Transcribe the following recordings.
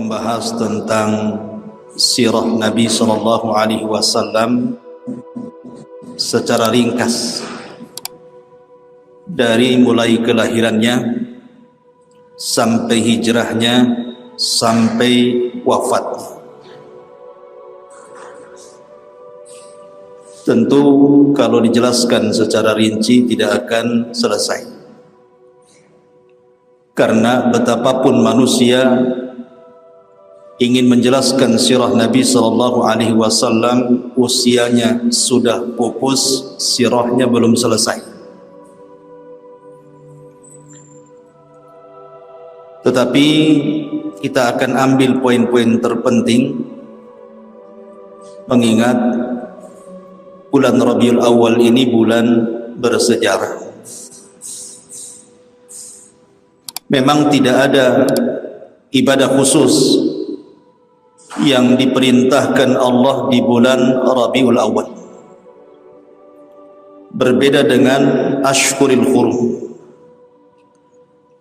membahas tentang sirah Nabi sallallahu alaihi wasallam secara ringkas dari mulai kelahirannya sampai hijrahnya sampai wafatnya. Tentu kalau dijelaskan secara rinci tidak akan selesai, karena betapapun manusia ingin menjelaskan sirah Nabi sallallahu alaihi wasallam, usianya sudah pupus, sirahnya belum selesai. Tetapi kita akan ambil poin-poin terpenting, mengingat bulan Rabiul Awal ini bulan bersejarah. Memang tidak ada ibadah khusus yang diperintahkan Allah di bulan Rabiul Awal, berbeda dengan Ashhurul Hurum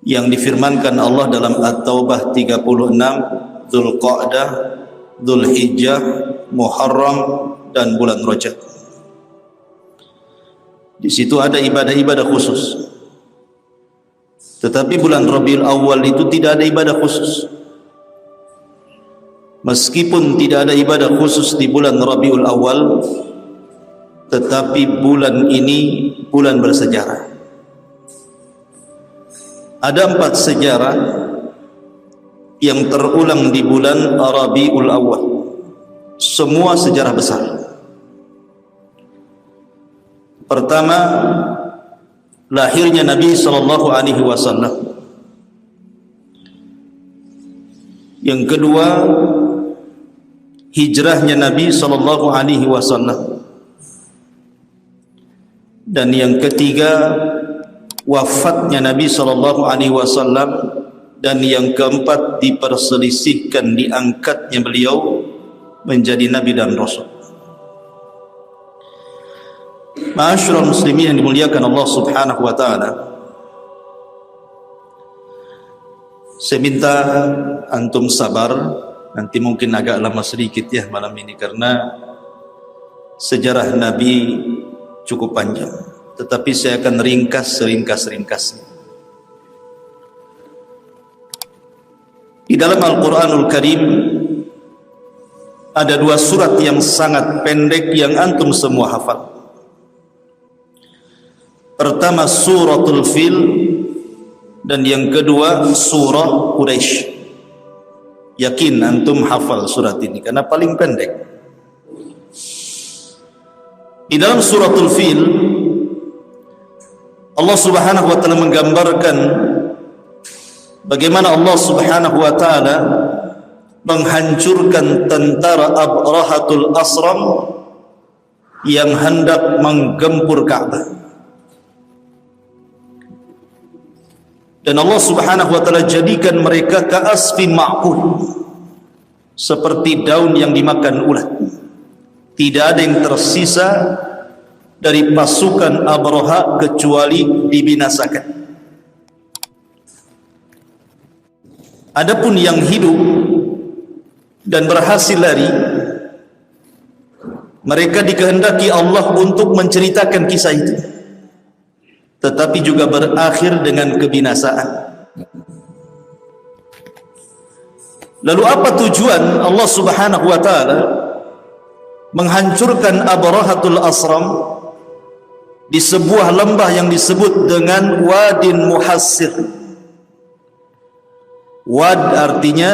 yang difirmankan Allah dalam At-Taubah 36, Dzulqa'dah, Dzulhijjah, Muharram dan bulan Rajab. Di situ ada ibadah-ibadah khusus. Tetapi bulan Rabiul Awal itu tidak ada ibadah khusus. Meskipun tidak ada ibadah khusus di bulan Rabiul Awal, tetapi bulan ini bulan bersejarah. Ada 4 sejarah yang terulang di bulan Rabiul Awal. Semua sejarah besar. Pertama, lahirnya Nabi sallallahu alaihi wasallam. Yang kedua, hijrahnya Nabi sallallahu alaihi wasallam. Dan yang ketiga, wafatnya Nabi sallallahu alaihi wasallam. Dan yang keempat, diperselisihkan diangkatnya beliau menjadi nabi dan rasul. Ma'asyiral muslimin yang dimuliakan Allah Subhanahu wa taala, saya minta antum sabar, nanti mungkin agak lama sedikit ya malam ini karena sejarah Nabi cukup panjang, tetapi saya akan ringkas seringkas-ringkasnya. Di dalam Al-Quranul Karim ada 2 surat yang sangat pendek yang antum semua hafal. Pertama suratul Fil, dan yang kedua surah Quraisy. Yakin antum hafal surat ini karena paling pendek. Di dalam suratul Fil, Allah Subhanahu wa taala menggambarkan bagaimana Allah Subhanahu wa taala menghancurkan tentara Abrahatul Asram yang hendak menggempur Ka'bah. Dan Allah Subhanahu wa taala jadikan mereka ka'asfin ma'kul, seperti daun yang dimakan ulat. Tidak ada yang tersisa dari pasukan Abraha kecuali dibinasakan. Adapun yang hidup dan berhasil lari, mereka dikehendaki Allah untuk menceritakan kisah itu, tetapi juga berakhir dengan kebinasaan. Lalu apa tujuan Allah Subhanahu wa taala menghancurkan Abrahatul Asram di sebuah lembah yang disebut dengan Wadin Muhassir? Wad artinya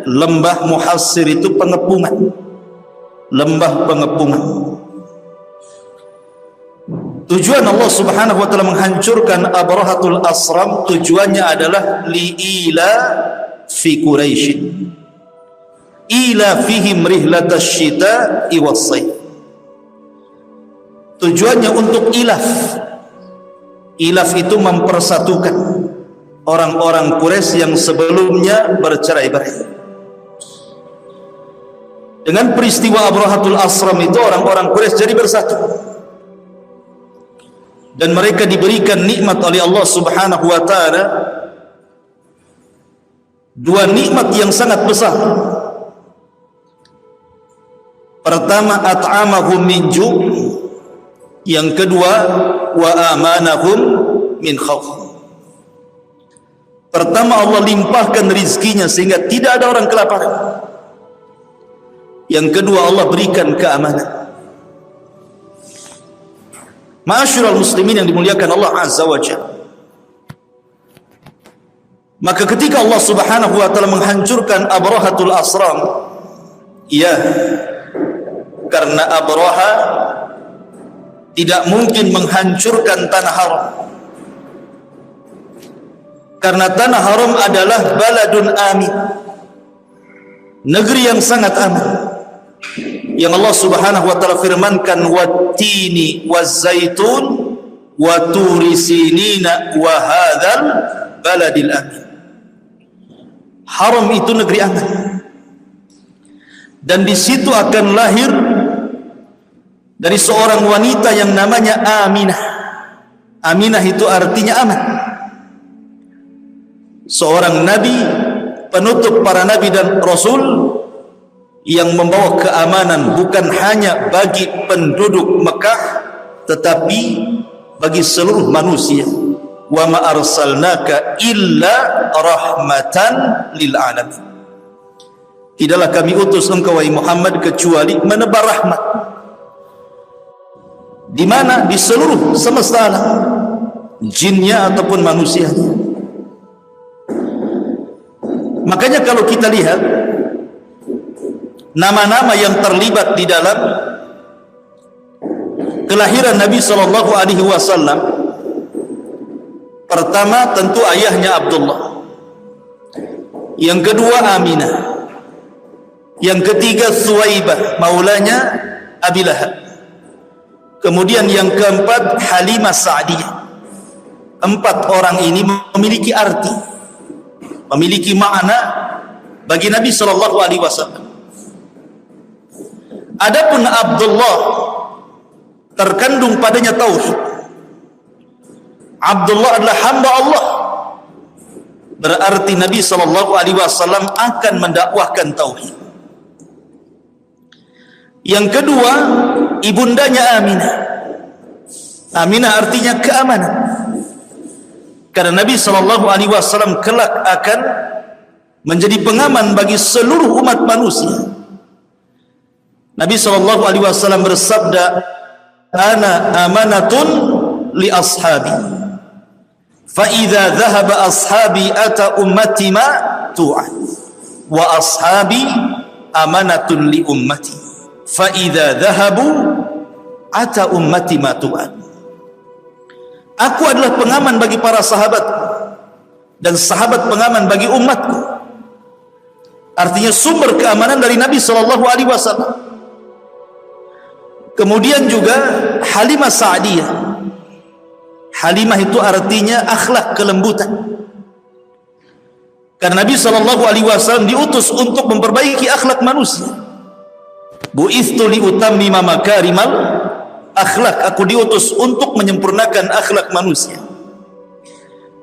lembah, Muhassir itu pengepungan, lembah pengepungan. Tujuan Allah Subhanahu wa taala menghancurkan Abrahatul Asram, tujuannya adalah li'ila fi Quraisy, ila fihim rihlatash syita'i was-sayf. Tujuannya untuk ilaf. Ilaf itu mempersatukan orang-orang Quraisy yang sebelumnya bercerai-berai. Dengan peristiwa Abrahatul Asram itu orang-orang Quraisy jadi bersatu. Dan mereka diberikan nikmat oleh Allah Subhanahu wa taala dua nikmat yang sangat besar. Pertama, at'amahum min ju', yang kedua, wa amanahum min khauf. Pertama, Allah limpahkan rizkinya sehingga tidak ada orang kelaparan. Yang kedua, Allah berikan keamanan. Ma'asyiral muslimin yang dimuliakan Allah Azza wa Jalla, maka ketika Allah Subhanahu wa taala menghancurkan Abrahatul Asram, ya, karena Abraha tidak mungkin menghancurkan tanah haram, karena tanah haram adalah baladun amin, negeri yang sangat aman, yang Allah Subhanahu wa taala firmankan, wattini wazzaitun wa turi sinina wa hadzal baladil amin. Haram itu negeri aman, dan di situ akan lahir dari seorang wanita yang namanya Aminah. Aminah itu artinya aman. Seorang nabi, penutup para nabi dan rasul, yang membawa keamanan bukan hanya bagi penduduk Mekah, tetapi bagi seluruh manusia. Wa ma arsalnaka illa rahmatan lil alamin. Tidaklah kami utus engkau wahai Muhammad kecuali menebar rahmat. Di mana? Di seluruh semesta alam, jinnya ataupun manusianya. Makanya kalau kita lihat nama-nama yang terlibat di dalam kelahiran Nabi sallallahu alaihi wasallam, pertama tentu ayahnya Abdullah, yang kedua Aminah, yang ketiga Suwaibah maulanya Abi Lahab, kemudian yang keempat Halimah Sa'diyah. Empat orang ini memiliki arti, memiliki makna bagi Nabi sallallahu alaihi wasallam. Adapun Abdullah terkandung padanya tauhid. Abdullah adalah hamba Allah, berarti Nabi sallallahu alaihi wasallam akan mendakwahkan tauhid. Yang kedua, ibundanya Aminah. Aminah artinya keamanan, karena Nabi sallallahu alaihi wasallam kelak akan menjadi pengaman bagi seluruh umat manusia. Nabi sallallahu alaihi wasallam bersabda, "Ana amanatun li ashabi. Fa idza dhahaba ashabi ata ummati ma tu'ad wa ashabi amanatun li ummati. Fa idza dhahabu ata ummati ma tu'ad." Aku adalah pengaman bagi para sahabat, dan sahabat pengaman bagi umatku. Artinya sumber keamanan dari Nabi sallallahu alaihi wasallam. Kemudian juga Halimah Sa'diyah. Halimah itu artinya akhlak, kelembutan. Karena Nabi sallallahu alaihi wasallam diutus untuk memperbaiki akhlak manusia. Bu'itsu li utammima makarimal akhlak. Aku diutus untuk menyempurnakan akhlak manusia.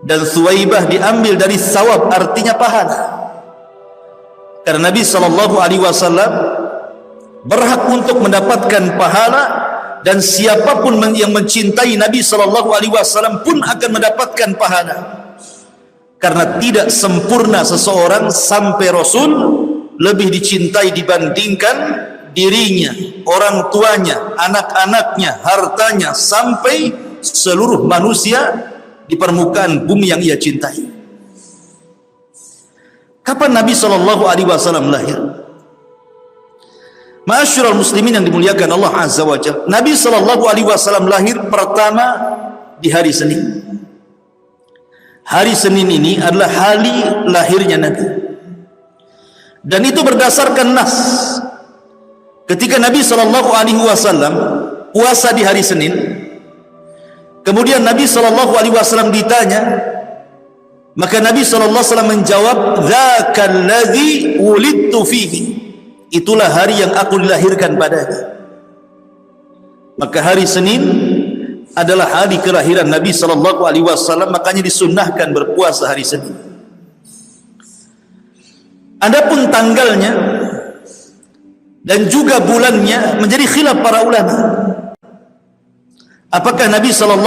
Dan Suwaibah diambil dari sawab, artinya pahala. Karena Nabi sallallahu alaihi wasallam berhak untuk mendapatkan pahala, dan siapapun yang mencintai Nabi sallallahu alaihi wasallam pun akan mendapatkan pahala. Karena tidak sempurna seseorang sampai Rasul lebih dicintai dibandingkan dirinya, orang tuanya, anak-anaknya, hartanya, sampai seluruh manusia di permukaan bumi yang ia cintai. Kapan Nabi sallallahu alaihi wasallam lahir? Ma'asyiral muslimin yang dimuliakan Allah Azza wa Jalla, Nabi sallallahu alaihi wasallam lahir pertama di hari Senin. Hari Senin ini adalah hari lahirnya Nabi. Dan itu berdasarkan nas. Ketika Nabi sallallahu alaihi wasallam puasa di hari Senin, kemudian Nabi sallallahu alaihi wasallam ditanya, maka Nabi sallallahu alaihi wasallam menjawab, "Dzakal ladzi wulidtu fihi." Itulah hari yang aku dilahirkan padanya. Maka hari Senin adalah hari kelahiran Nabi sallallahu alaihi wasallam, makanya disunnahkan berpuasa hari Senin. Adapun tanggalnya dan juga bulannya menjadi khilaf para ulama. Apakah Nabi SAW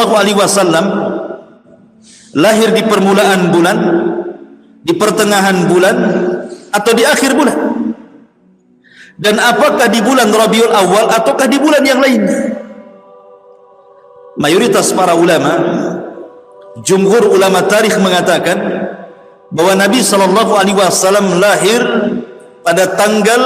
lahir di permulaan bulan, di pertengahan bulan, atau di akhir bulan? Dan apakah di bulan Rabiul Awal ataukah di bulan yang lainnya? Mayoritas para ulama, jumhur ulama tarikh mengatakan bahwa Nabi SAW lahir pada tanggal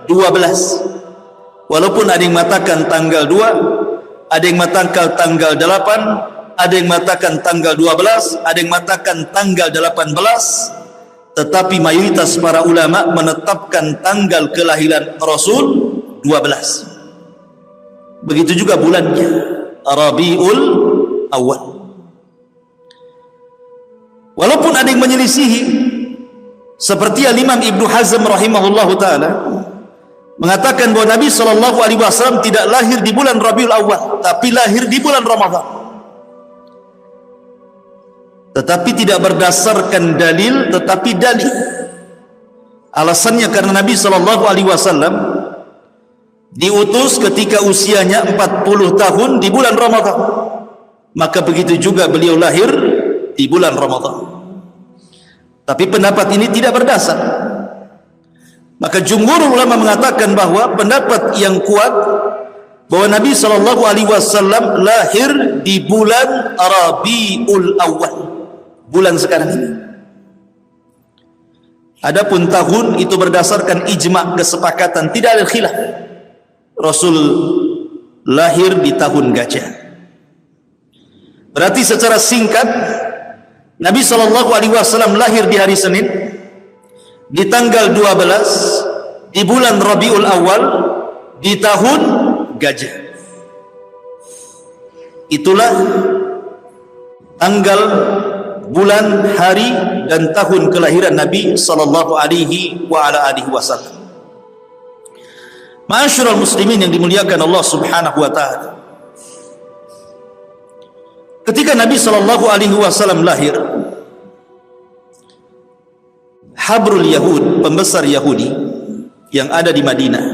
12. Walaupun ada yang mengatakan tanggal 2, ada yang mengatakan tanggal 8, ada yang mengatakan tanggal 12, ada yang mengatakan tanggal 18, tetapi mayoritas para ulama menetapkan tanggal kelahiran Rasul 12. Begitu juga bulannya, Rabiul Awal. Walaupun ada yang menyelisihi, seperti Imam Ibnu Hazm rahimahullahu taala mengatakan bahwa Nabi SAW tidak lahir di bulan Rabiul Awal, tapi lahir di bulan Ramadan. Tetapi tidak berdasarkan dalil, tetapi dalil. Alasannya karena Nabi SAW diutus ketika usianya 40 tahun di bulan Ramadan, maka begitu juga beliau lahir di bulan Ramadan. Tapi pendapat ini tidak berdasar. Maka jumhur ulama mengatakan bahwa pendapat yang kuat bahwa Nabi SAW lahir di bulan Rabiul Awal, bulan sekarang ini. Adapun tahun itu berdasarkan ijma', kesepakatan, tidak ada khilaf. Rasul lahir di tahun gajah. Berarti secara singkat Nabi SAW lahir di hari Senin di tanggal 12 di bulan Rabiul Awal di tahun gajah. Itulah tanggal, bulan, hari dan tahun kelahiran Nabi sallallahu alaihi wa ala alihi wasallam. Ma'asyiral muslimin yang dimuliakan Allah Subhanahu wa taala. Ketika Nabi sallallahu alaihi wasallam lahir, habrul Yahud, pembesar Yahudi yang ada di Madinah,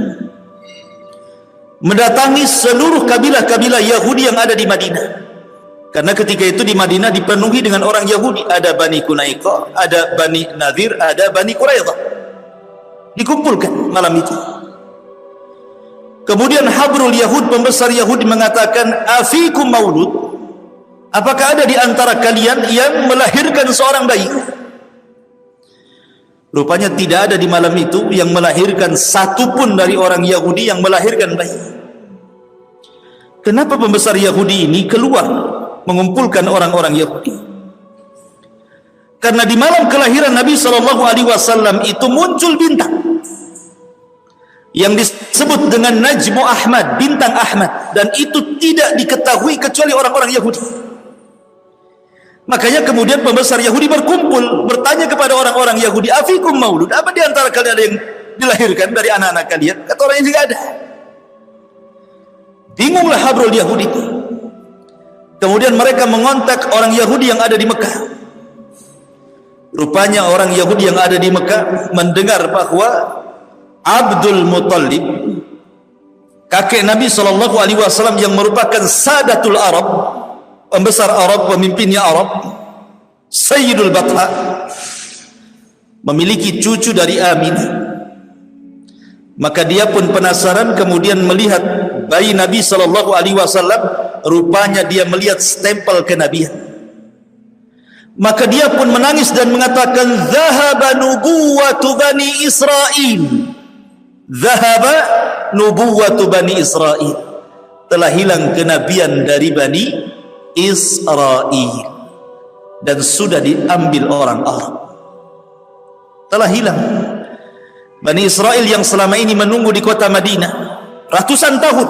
mendatangi seluruh kabilah-kabilah Yahudi yang ada di Madinah. Karena ketika itu di Madinah dipenuhi dengan orang Yahudi, ada Bani Qunaiqah, ada Bani Nadir, ada Bani Quraidah. Dikumpulkan malam itu. Kemudian habrul Yahud, pembesar Yahudi mengatakan, afikum maulud, apakah ada di antara kalian yang melahirkan seorang bayi? Rupanya tidak ada di malam itu yang melahirkan satu pun dari orang Yahudi yang melahirkan bayi. Kenapa pembesar Yahudi ini keluar mengumpulkan orang-orang Yahudi? Karena di malam kelahiran Nabi SAW itu muncul bintang yang disebut dengan Najmu Ahmad, bintang Ahmad, dan itu tidak diketahui kecuali orang-orang Yahudi. Makanya kemudian pembesar Yahudi berkumpul, bertanya kepada orang-orang Yahudi, afikum maulud, apa di antara kalian ada yang dilahirkan dari anak-anak kalian? Kata orang ini tidak ada. Bingunglah habrul Yahudi. Kemudian mereka mengontak orang Yahudi yang ada di Mekah. Rupanya orang Yahudi yang ada di Mekah mendengar bahwa Abdul Muttalib, kakek Nabi SAW yang merupakan Sadatul Arab, pembesar Arab, pemimpinnya Arab, Sayyidul Batha, memiliki cucu dari Aminah. Maka dia pun penasaran, kemudian melihat bayi Nabi SAW, rupanya dia melihat stempel kenabian. Maka dia pun menangis dan mengatakan, "Dhahaba nubuwatu Bani Israel." Dhahaba nubuwatu Bani Israel. Telah hilang kenabian dari Bani Israel dan sudah diambil orang Arab. Telah hilang. Bani Israel yang selama ini menunggu di kota Madinah ratusan tahun,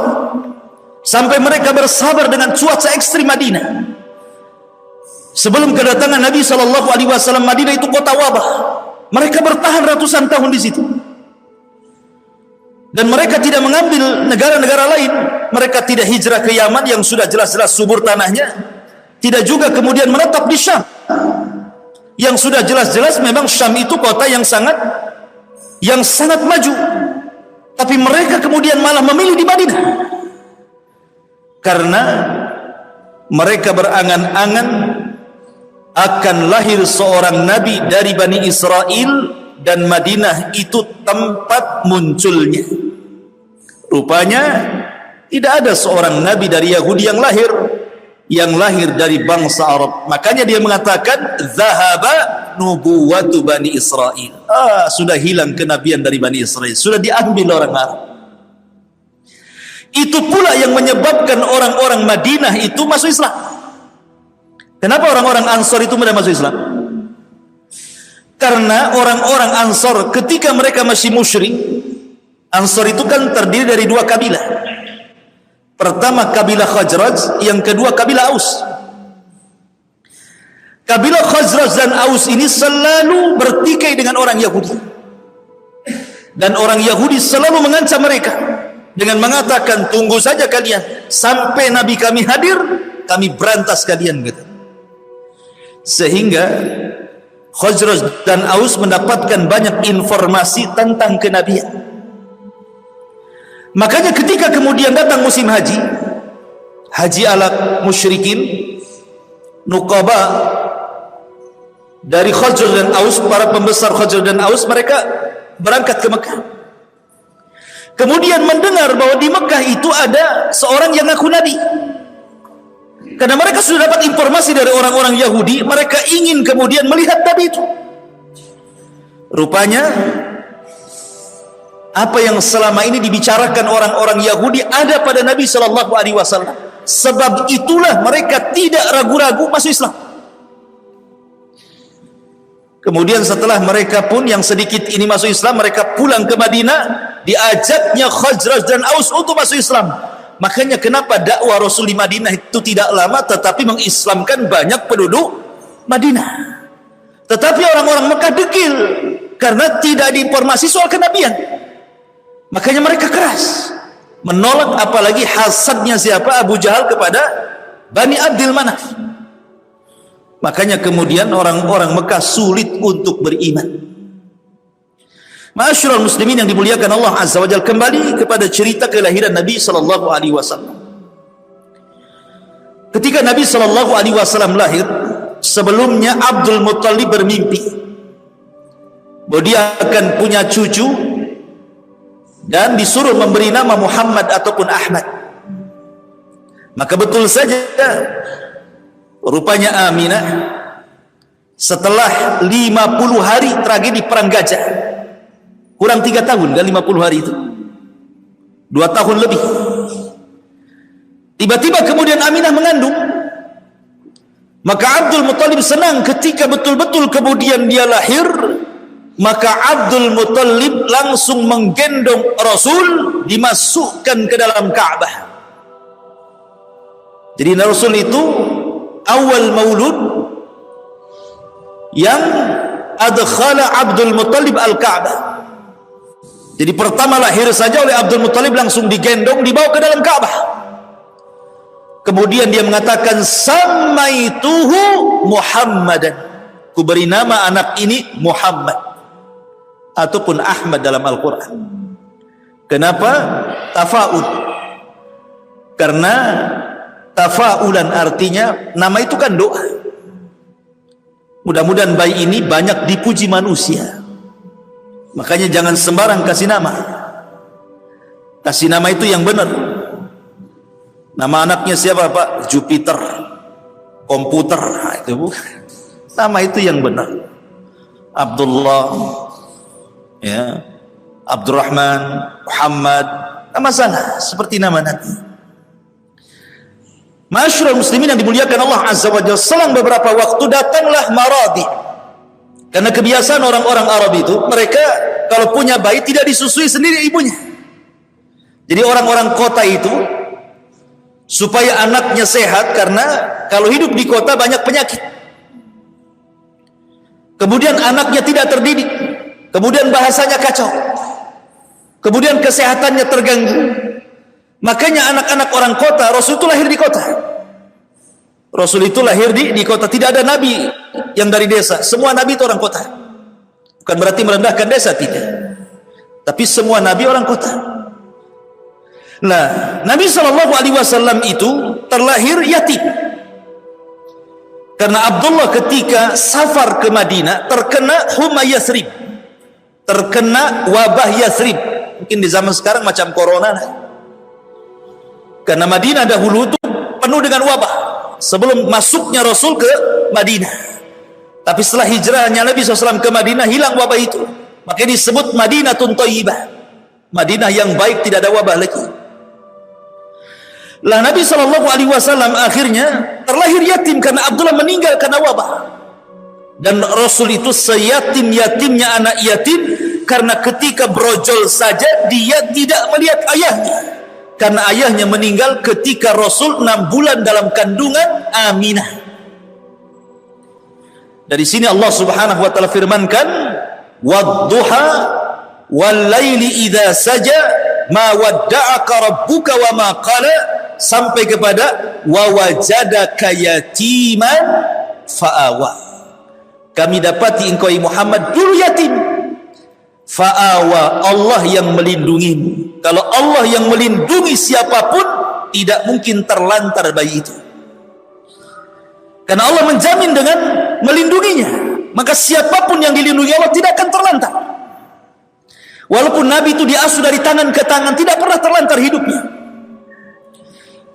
sampai mereka bersabar dengan cuaca ekstrim Madinah. Sebelum kedatangan Nabi SAW, Madinah itu kota wabah. Mereka bertahan ratusan tahun di situ. Dan mereka tidak mengambil negara-negara lain. Mereka tidak hijrah ke Yaman yang sudah jelas-jelas subur tanahnya. Tidak juga kemudian menetap di Syam, yang sudah jelas-jelas memang Syam itu kota yang sangat yang sangat maju, tapi mereka kemudian malah memilih di Madinah karena mereka berangan-angan akan lahir seorang nabi dari Bani Israel dan Madinah itu tempat munculnya. Rupanya tidak ada seorang nabi dari Yahudi yang lahir dari bangsa Arab. Makanya dia mengatakan zahaba nubuwatu Bani Israel. Sudah hilang kenabian dari Bani Israel, sudah diambil orang Arab. Itu pula yang menyebabkan orang-orang Madinah itu masuk Islam. Kenapa orang-orang Ansor itu mudah masuk Islam? Karena orang-orang Ansor ketika mereka masih musyrik, Ansor itu kan terdiri dari dua kabilah. Pertama kabilah Khazraj, yang kedua kabilah Aus. Kabilah Khazraj dan Aus ini selalu bertikai dengan orang Yahudi, dan orang Yahudi selalu mengancam mereka dengan mengatakan, tunggu saja kalian sampai Nabi kami hadir, kami berantas kalian gitu. Sehingga Khazraj dan Aus mendapatkan banyak informasi tentang kenabian. Makanya ketika kemudian datang musim haji ala musyrikin, Nuqaba dari Khazraj dan Aus, para pembesar Khazraj dan Aus, mereka berangkat ke Mekah. Kemudian mendengar bahwa di Mekah itu ada seorang yang ngaku nabi. Karena mereka sudah dapat informasi dari orang-orang Yahudi, mereka ingin kemudian melihat nabi itu. Rupanya apa yang selama ini dibicarakan orang-orang Yahudi ada pada Nabi Shallallahu Alaihi Wasallam. Sebab itulah mereka tidak ragu-ragu masuk Islam. Kemudian setelah mereka pun yang sedikit ini masuk Islam, mereka pulang ke Madinah, diajaknya Khazraj dan Aus untuk masuk Islam. Makanya kenapa dakwah Rasul di Madinah itu tidak lama, tetapi mengislamkan banyak penduduk Madinah. Tetapi orang-orang Mekah degil karena tidak diinformasi soal kenabian. Makanya mereka keras menolak, apalagi hasadnya siapa? Abu Jahal kepada Bani Abdul Manaf. Makanya kemudian orang-orang Mekah sulit untuk beriman. Ma'asyiral muslimin yang dimuliakan Allah Azza wa Jalla, kembali kepada cerita kelahiran Nabi sallallahu alaihi wasallam. Ketika Nabi sallallahu alaihi wasallam lahir, sebelumnya Abdul Muttalib bermimpi bahwa dia akan punya cucu dan disuruh memberi nama Muhammad ataupun Ahmad. Maka betul saja, rupanya Aminah setelah 50 hari tragedi perang Gajah, kurang 3 tahun dan 50 hari itu, 2 tahun lebih, tiba-tiba kemudian Aminah mengandung. Maka Abdul Muttalib senang ketika betul-betul kemudian dia lahir. Maka Abdul Muttalib langsung menggendong Rasul, dimasukkan ke dalam Ka'bah. Jadi Rasul itu awal maulud yang adkhala Abdul Muttalib al-Ka'bah. Jadi pertama lahir saja oleh Abdul Muttalib langsung digendong, dibawa ke dalam Ka'bah. Kemudian dia mengatakan, samaituhu Muhammadan, ku beri nama anak ini Muhammad ataupun Ahmad dalam Al-Quran. Kenapa? Tafa'ul. Karena tafa'ulan artinya nama itu kan doa. Mudah-mudahan bayi ini banyak dipuji manusia. Makanya jangan sembarang kasih nama. Kasih nama itu yang benar. Nama anaknya siapa Pak? Jupiter, komputer. Nah, itu bukan. Nama itu yang benar. Abdullah, ya, Abdurrahman, Muhammad, tak masalah, seperti nama Nabi. Ma'asyiral muslimin yang dimuliakan Allah Azza wa Jalla, selang beberapa waktu datanglah maradi. Karena kebiasaan orang-orang Arab itu, mereka kalau punya bayi tidak disusui sendiri ibunya. Jadi orang-orang kota itu supaya anaknya sehat, karena kalau hidup di kota banyak penyakit. Kemudian anaknya tidak terdidik, kemudian bahasanya kacau, kemudian kesehatannya terganggu. Makanya anak-anak orang kota, Rasul itu lahir di kota. Rasul itu lahir di kota. Tidak ada nabi yang dari desa. Semua nabi itu orang kota. Bukan berarti merendahkan desa, tidak. Tapi semua nabi orang kota. Nah, Nabi SAW itu terlahir yatim. Karena Abdullah ketika safar ke Madinah terkena huma Yathrib, terkena wabah Yathrib. Mungkin di zaman sekarang macam corona. Karena Madinah dahulu itu penuh dengan wabah sebelum masuknya Rasul ke Madinah. Tapi setelah hijrahnya Nabi SAW ke Madinah, hilang wabah itu. Makanya disebut Madinatun Thayyibah, Madinah yang baik, tidak ada wabah lagi. Lah Nabi SAW akhirnya terlahir yatim karena Abdullah meninggal karena wabah. Dan Rasul itu seyatim-yatimnya anak yatim, karena ketika brojol saja dia tidak melihat ayahnya, karena ayahnya meninggal ketika Rasul 6 bulan dalam kandungan Aminah. Dari sini Allah Subhanahu wa taala firmankan, "Wadduha wal laili idza saja ma wadda'aka rabbuka wa ma qala", sampai kepada wa wajadaka yatiman fa'awa. Kami dapati engkau Muhammad dulu yatim, fa'awa, Allah yang melindungimu. Kalau Allah yang melindungi siapapun, tidak mungkin terlantar bayi itu, karena Allah menjamin dengan melindunginya. Maka siapapun yang dilindungi Allah tidak akan terlantar. Walaupun Nabi itu diasuh dari tangan ke tangan, tidak pernah terlantar hidupnya.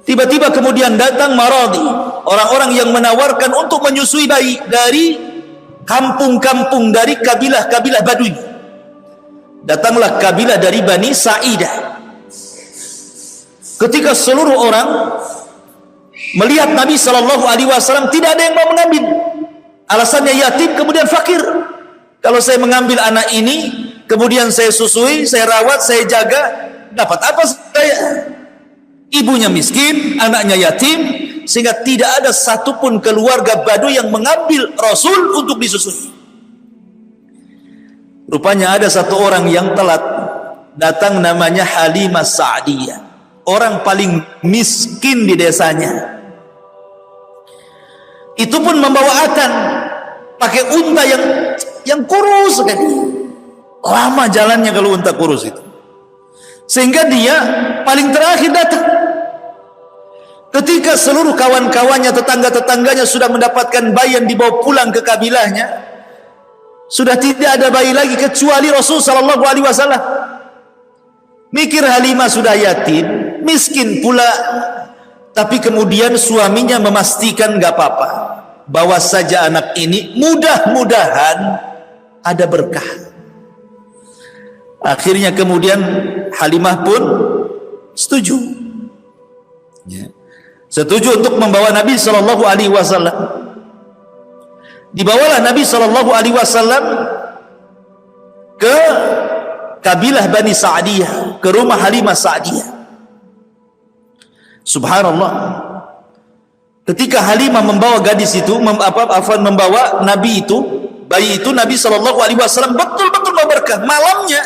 Tiba-tiba kemudian datang maradi, orang-orang yang menawarkan untuk menyusui bayi dari kampung-kampung, dari kabilah-kabilah Badui. Datanglah kabilah dari Bani Sa'idah. Ketika seluruh orang melihat Nabi SAW, tidak ada yang mau mengambil. Alasannya yatim, kemudian fakir. Kalau saya mengambil anak ini, kemudian saya susui, saya rawat, saya jaga, dapat apa saya? Ibunya miskin, anaknya yatim, sehingga tidak ada satupun keluarga Badui yang mengambil Rasul untuk disusui. Rupanya ada satu orang yang telat datang, namanya Halimah Sa'diyah, orang paling miskin di desanya. Itu pun membawa atan, pakai unta yang kurus sekali. Lama jalannya kalau unta kurus itu, sehingga dia paling terakhir datang. Ketika seluruh kawan-kawannya, tetangga-tetangganya sudah mendapatkan bayi yang dibawa pulang ke kabilahnya, sudah tidak ada bayi lagi kecuali Rasul SAW. Mikir Halimah sudah yatim, miskin pula, tapi kemudian suaminya memastikan gak apa-apa, bawa saja anak ini, mudah-mudahan ada berkah. Akhirnya kemudian Halimah pun setuju, setuju untuk membawa Nabi SAW. Dibawalah Nabi SAW ke kabilah Bani Sa'diyah, ke rumah Halimah Sa'diyah. Subhanallah, ketika Halimah membawa gadis itu, membawa Nabi itu, bayi itu, Nabi SAW betul-betul berkah. Malamnya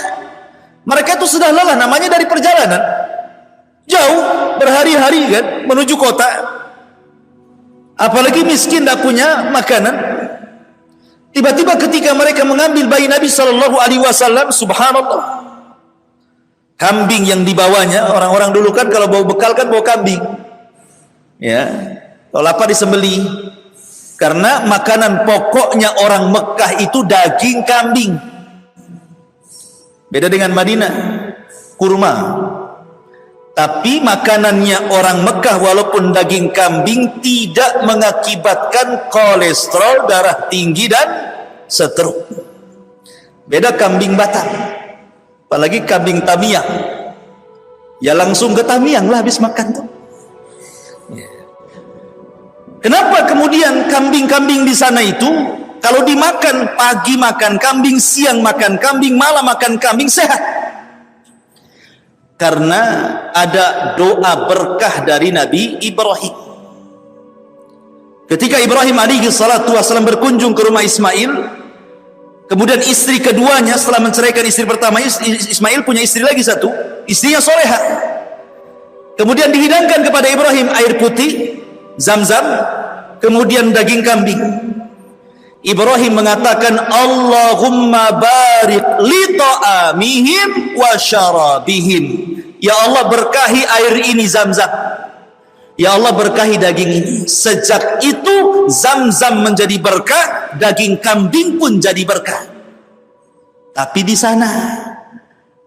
mereka itu sudah lelah, namanya dari perjalanan jauh, berhari-hari kan, menuju kota, apalagi miskin, tidak punya makanan. Tiba-tiba ketika mereka mengambil bayi Nabi SAW, subhanallah, kambing yang dibawanya, orang-orang dulu kan kalau bawa bekal kan bawa kambing, ya, kalau lapar disembelih, karena makanan pokoknya orang Mekah itu daging kambing. Beda dengan Madinah, kurma. Tapi makanannya orang Mekah walaupun daging kambing tidak mengakibatkan kolesterol, darah tinggi dan stroke. Beda kambing Batam, apalagi kambing Tamiang, ya langsung ke Tamiang lah habis makan tuh. Kenapa kemudian kambing-kambing di sana itu kalau dimakan, pagi makan kambing, siang makan kambing, malam makan kambing, sehat? Karena ada doa berkah dari Nabi Ibrahim. Ketika Ibrahim alaihi salatu wasallam berkunjung ke rumah Ismail, kemudian istri keduanya setelah menceraikan istri pertama, Ismail punya istri lagi satu, istrinya solehah. Kemudian dihidangkan kepada Ibrahim air putih Zam-zam, kemudian daging kambing. Ibrahim mengatakan, Allahumma barik li ta'amihim wa syarabihim. Ya Allah, berkahi air ini Zam-Zam. Ya Allah, berkahi daging ini. Sejak itu Zam-Zam menjadi berkah, daging kambing pun jadi berkah. Tapi di sana,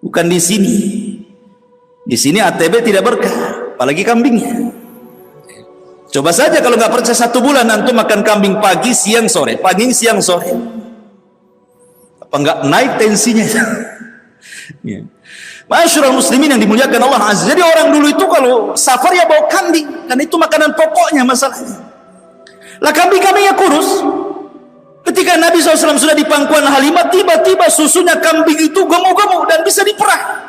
bukan di sini. Di sini ATB tidak berkah, apalagi kambingnya. Coba saja kalau nggak percaya, 1 bulan antum makan kambing pagi, siang, sore, pagi, siang, sore. Apa nggak naik tensinya? Ya. Masyarul muslimin yang dimuliakan Allah Azza. Jadi orang dulu itu kalau safar ya bawa kambing, karena itu makanan pokoknya masalahnya. Lah kambing-kambingnya kurus. Ketika Nabi SAW sudah di pangkuan Halimah, tiba-tiba susunya kambing itu gemuk-gemuk dan bisa diperah.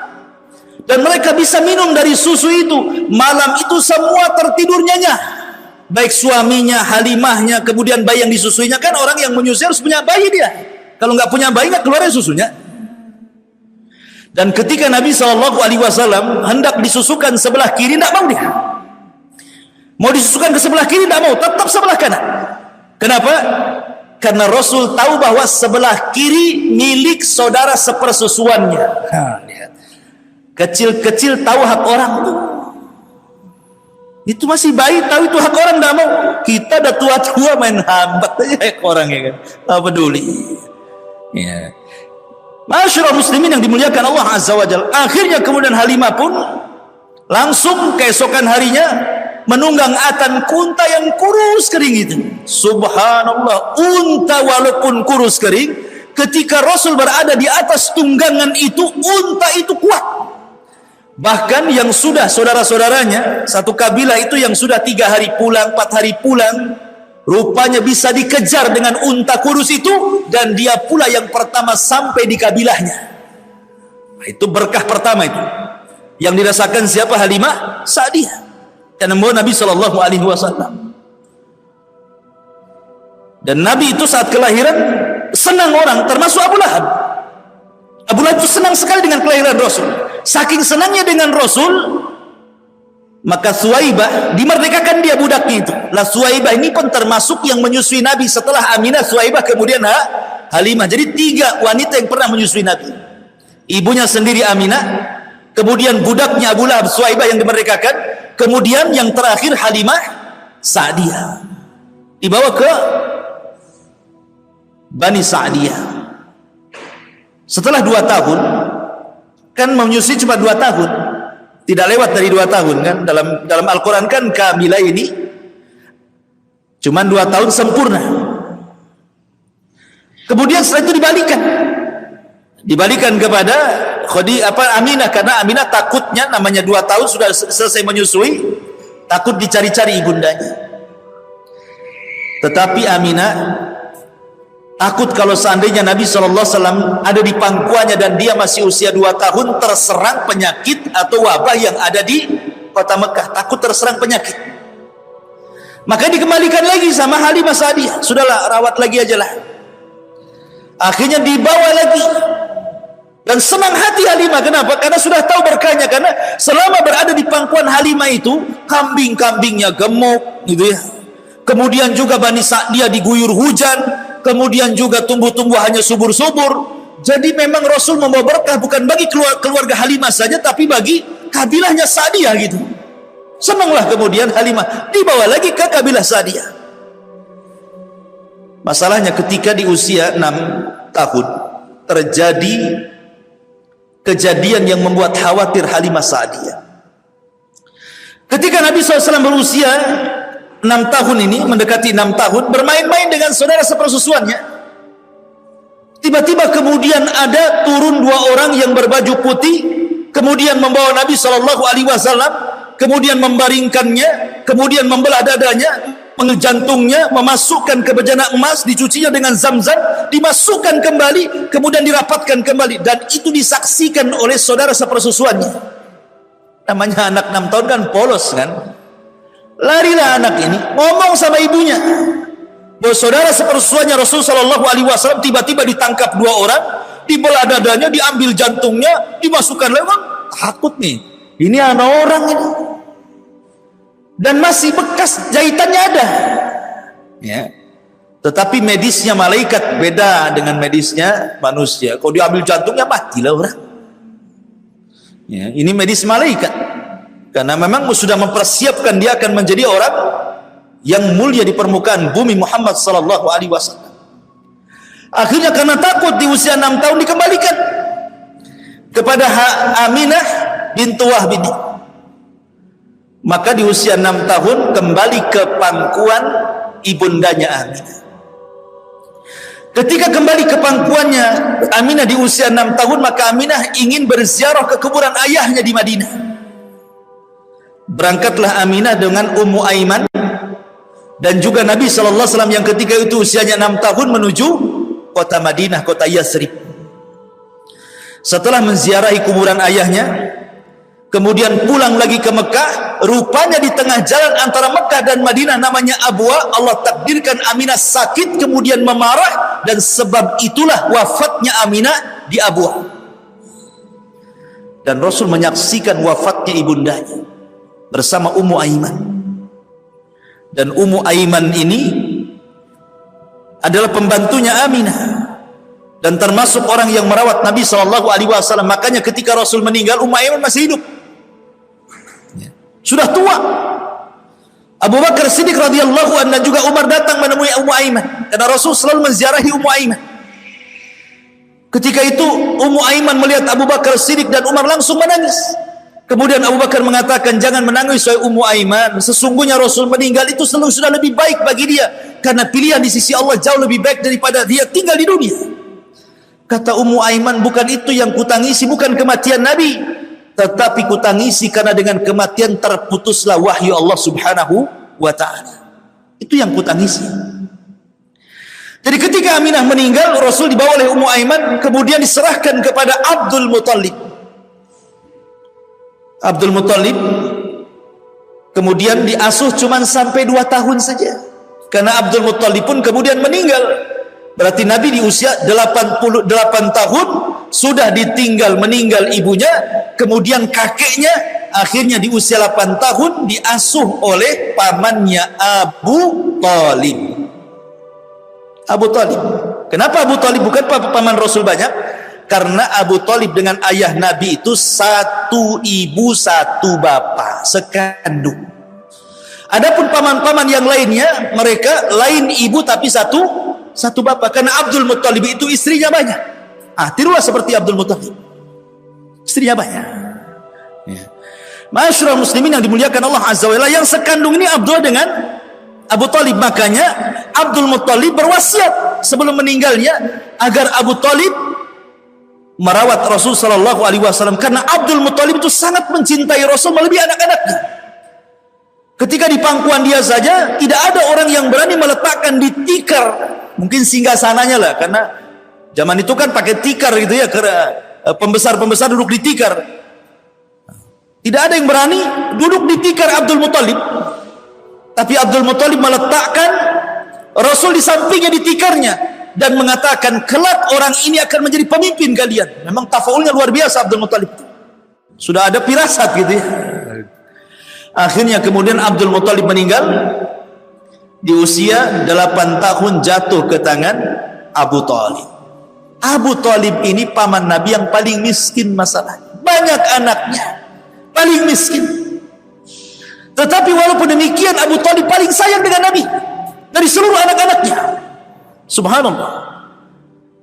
Dan mereka bisa minum dari susu itu. Malam itu semua tertidur nyenyak. Baik suaminya, Halimahnya, kemudian bayi yang disusuinya. Kan orang yang menyusui harus punya bayi dia. Kalau nggak punya bayi nggak keluar susunya. Dan ketika Nabi SAW hendak disusukan sebelah kiri, tidak mau dia. Mau disusukan ke sebelah kiri, tidak mau, tetap sebelah kanan. Kenapa? Karena Rasul tahu bahwa sebelah kiri milik saudara sepersusuannya. Kecil-kecil tahu hak orang tuh. Itu masih bayi tahu itu hak orang, tidak mau. Kita udah tua-tua main hambat aja hak orang, ya kan? Tak peduli. Ya. Masyarul muslimin yang dimuliakan Allah Azza wa Jalla. Akhirnya kemudian Halimah pun langsung keesokan harinya menunggang atan unta yang kurus kering itu. Subhanallah, unta walaupun kurus kering, ketika Rasul berada di atas tunggangan itu, unta itu kuat. Bahkan yang sudah saudara-saudaranya, satu kabilah itu yang sudah 3 hari pulang, 4 hari pulang, rupanya bisa dikejar dengan unta kurus itu, dan dia pula yang pertama sampai di kabilahnya. Nah, itu berkah pertama itu yang dirasakan siapa? Halimah Sa'diyah yang membawa Nabi SAW. Dan Nabi itu saat kelahiran senang orang, termasuk Abu Lahab. Abu Lahab itu senang sekali dengan kelahiran Rasul. Saking senangnya dengan Rasul, maka Suwaibah dimerdekakan dia budaknya itu. Lah Suwaibah ini pun termasuk yang menyusui Nabi setelah Aminah, Suwaibah, kemudian Halimah. Jadi 3 wanita yang pernah menyusui Nabi. Ibunya sendiri Aminah, kemudian budaknya Abu Lahab, Suwaibah yang dimerdekakan, kemudian yang terakhir Halimah Sa'diyah. Dibawa ke Bani Sa'diyah. Setelah 2 tahun, kan menyusui cuma 2 tahun. Tidak lewat dari 2 tahun kan. Dalam Al-Quran kan kamilah ini cuma 2 tahun sempurna. Kemudian setelah itu dibalikan kepada Aminah, karena Aminah takutnya namanya 2 tahun sudah selesai menyusui, takut dicari-cari ibundanya. Tetapi Aminah takut kalau seandainya Nabi SAW ada di pangkuannya dan dia masih usia 2 tahun terserang penyakit atau wabah yang ada di kota Mekah, takut terserang penyakit. Maka dikembalikan lagi sama Halimah Sa'diyah, sudahlah rawat lagi aja lah. Akhirnya dibawa lagi, dan senang hati Halimah. Kenapa? Karena sudah tahu berkahnya. Karena selama berada di pangkuan Halimah itu, kambing-kambingnya gemuk gitu ya. Kemudian juga Bani Sa'diyah diguyur hujan, kemudian juga tumbuh-tumbuhannya subur-subur. Jadi memang Rasul membawa berkah bukan bagi keluarga Halimah saja, tapi bagi kabilahnya Sa'diyah gitu. Senanglah kemudian Halimah dibawa lagi ke kabilah Sa'diyah. Masalahnya ketika di usia 6 tahun terjadi kejadian yang membuat khawatir Halimah Sa'diyah. Ketika Nabi SAW berusia 6 tahun ini, mendekati 6 tahun, bermain-main dengan saudara sepersusuannya, tiba-tiba kemudian ada turun 2 orang yang berbaju putih, kemudian membawa Nabi SAW, kemudian membaringkannya, kemudian membelah dadanya, mengjantungnya, memasukkan ke bejana emas, dicucinya dengan Zam-Zam, dimasukkan kembali, kemudian dirapatkan kembali, dan itu disaksikan oleh saudara sepersusuannya. Namanya anak 6 tahun kan polos kan. Larilah anak ini ngomong sama ibunya bahwa saudara sepersusuannya Rasul SAW tiba-tiba ditangkap 2 orang, dibelah dadanya, diambil jantungnya, dimasukkan lewat. Takut nih, ini anak orang ini, dan masih bekas jahitannya ada ya. Tetapi medisnya malaikat beda dengan medisnya manusia. Kalau diambil jantungnya matilah orang. Ya, ini medis malaikat. Karena memang sudah mempersiapkan dia akan menjadi orang yang mulia di permukaan bumi, Muhammad sallallahu alaihi wasallam. Akhirnya karena takut di usia 6 tahun dikembalikan kepada Aminah bintu Wahb ini. Maka di usia 6 tahun kembali ke pangkuan ibundanya Aminah. Ketika kembali ke pangkuannya Aminah di usia 6 tahun, maka Aminah ingin berziarah ke kuburan ayahnya di Madinah. Berangkatlah Aminah dengan Ummu Aiman dan juga Nabi SAW yang ketika itu usianya 6 tahun menuju kota Madinah, kota Yathrib. Setelah menziarahi kuburan ayahnya, kemudian pulang lagi ke Mekah. Rupanya di tengah jalan antara Mekah dan Madinah namanya Abwa, Allah takdirkan Aminah sakit, kemudian memarah, dan sebab itulah wafatnya Aminah di Abwa. Dan Rasul menyaksikan wafatnya ibundanya bersama Ummu Aiman. Dan Ummu Aiman ini adalah pembantunya Aminah dan termasuk orang yang merawat Nabi SAW. Makanya ketika Rasul meninggal, Ummu Aiman masih hidup, sudah tua. Abu Bakar Siddiq radhiyallahu anhu dan juga Umar datang menemui Ummu Aiman karena Rasul selalu menziarahi Ummu Aiman. Ketika itu Ummu Aiman melihat Abu Bakar Siddiq dan Umar langsung menangis. Kemudian Abu Bakar mengatakan, jangan menangis wahai Ummu Aiman, sesungguhnya Rasul meninggal itu selalu sudah lebih baik bagi dia, karena pilihan di sisi Allah jauh lebih baik daripada dia tinggal di dunia. Kata Ummu Aiman, bukan itu yang kutangisi, bukan kematian Nabi, tetapi kutangisi karena dengan kematian terputuslah wahyu Allah subhanahu wa ta'ala. Itu yang kutangisi. Jadi ketika Aminah meninggal, Rasul dibawa oleh Ummu Aiman, kemudian diserahkan kepada Abdul Muttalib. Abdul Muttalib kemudian diasuh cuma sampai 2 tahun saja, karena Abdul Muttalib pun kemudian meninggal. Berarti Nabi di usia 88 tahun sudah ditinggal, meninggal ibunya. Kemudian kakeknya akhirnya di usia 8 tahun diasuh oleh pamannya Abu Talib. Abu Talib. Kenapa Abu Talib bukan paman Rasul banyak? Karena Abu Talib dengan ayah Nabi itu satu ibu satu bapak, sekandung. Adapun paman-paman yang lainnya, mereka lain ibu tapi satu bapak. Karena Abdul Muttalib itu istrinya banyak. Tirulah seperti Abdul Muttalib, istrinya banyak. Ya. Ma'asyiral muslimin yang dimuliakan Allah Azza wa Jalla, yang sekandung ini Abdul dengan Abu Talib. Makanya Abdul Muttalib berwasiat sebelum meninggalnya agar Abu Talib merawat Rasul sallallahu alaihi wasallam, karena Abdul Muttalib itu sangat mencintai Rasul melebihi anak-anaknya. Ketika di pangkuan dia saja tidak ada orang yang berani meletakkan di tikar, mungkin singgasananya lah, karena zaman itu kan pakai tikar gitu ya, karena pembesar-pembesar duduk di tikar. Tidak ada yang berani duduk di tikar Abdul Muttalib. Tapi Abdul Muttalib meletakkan Rasul di sampingnya di tikarnya dan mengatakan, kelak orang ini akan menjadi pemimpin kalian. Memang tafaulnya luar biasa Abdul Muttalib. Sudah ada firasat gitu ya. Akhirnya kemudian Abdul Muttalib meninggal di usia 8 tahun, jatuh ke tangan Abu Talib. Abu Talib ini paman Nabi yang paling miskin masalahnya. Banyak anaknya, paling miskin. Tetapi walaupun demikian Abu Talib paling sayang dengan Nabi dari seluruh anak-anaknya. Subhanallah.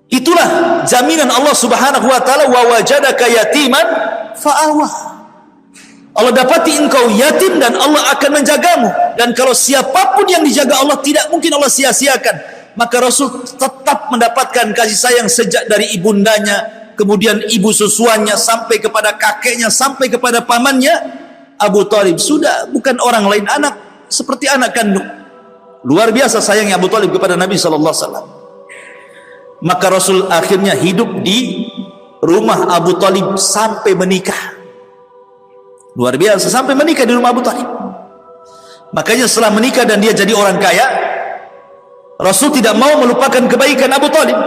Itulah jaminan Allah subhanahu wa ta'ala, wa wajadaka yatiman fa'awah. Allah dapati engkau yatim dan Allah akan menjagamu. Dan kalau siapapun yang dijaga Allah, tidak mungkin Allah sia-siakan. Maka Rasul tetap mendapatkan kasih sayang sejak dari ibundanya, kemudian ibu susuannya, sampai kepada kakeknya, sampai kepada pamannya. Abu Talib sudah bukan orang lain, anak seperti anak kandung. Luar biasa sayangnya Abu Talib kepada Nabi SAW. Maka Rasul akhirnya hidup di rumah Abu Talib sampai menikah. Luar biasa, sampai menikah di rumah Abu Talib. Makanya setelah menikah dan dia jadi orang kaya, Rasul tidak mau melupakan kebaikan Abu Talib.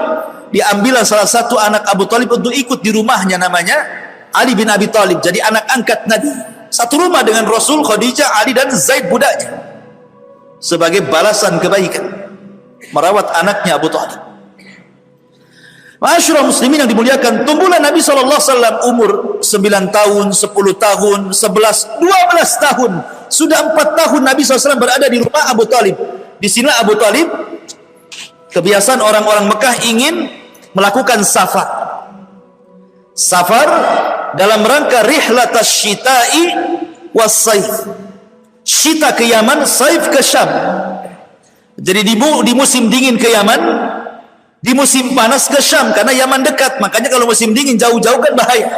Diambillah salah satu anak Abu Talib untuk ikut di rumahnya, namanya Ali bin Abi Talib, jadi anak angkat Nabi. Satu rumah dengan Rasul, Khadijah, Ali dan Zaid budaknya, sebagai balasan kebaikan. merawat anaknya Abu Thalib. Ma'asyiral muslimin yang dimuliakan, tumbuhlah Nabi SAW umur 9 tahun, 10 tahun, 11, 12 tahun. Sudah 4 tahun Nabi SAW berada di rumah Abu Thalib. Di sini Abu Thalib, kebiasaan orang-orang Mekah ingin melakukan safar. Safar dalam rangka rihlatas syita'i was saif. Syita ke Yaman, saif ke Syam. Jadi di musim dingin ke Yaman, di musim panas ke Syam, karena Yaman dekat. Makanya kalau musim dingin jauh-jauh kan bahaya.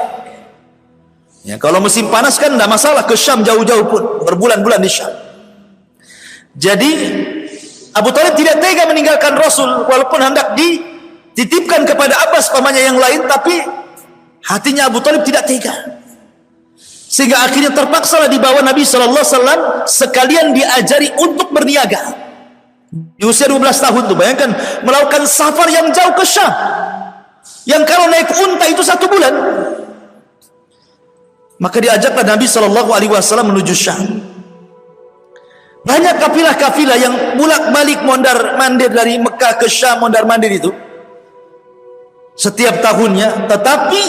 Ya, kalau musim panas kan tidak masalah, ke Syam jauh-jauh pun, berbulan-bulan di Syam. Jadi Abu Thalib tidak tega meninggalkan Rasul, walaupun hendak dititipkan kepada Abbas pamannya yang lain, tapi hatinya Abu Thalib tidak tega. Sehingga akhirnya terpaksalah dibawa Nabi SAW sekalian diajari untuk berniaga. Di usia 12 tahun tuh, bayangkan melakukan safar yang jauh ke Syam, yang kalau naik unta itu 1 bulan. Maka diajaklah Nabi SAW menuju Syam. Banyak kafilah-kafilah yang bolak-balik mondar-mandir dari Mekah ke Syam, mondar-mandir itu setiap tahunnya. Tetapi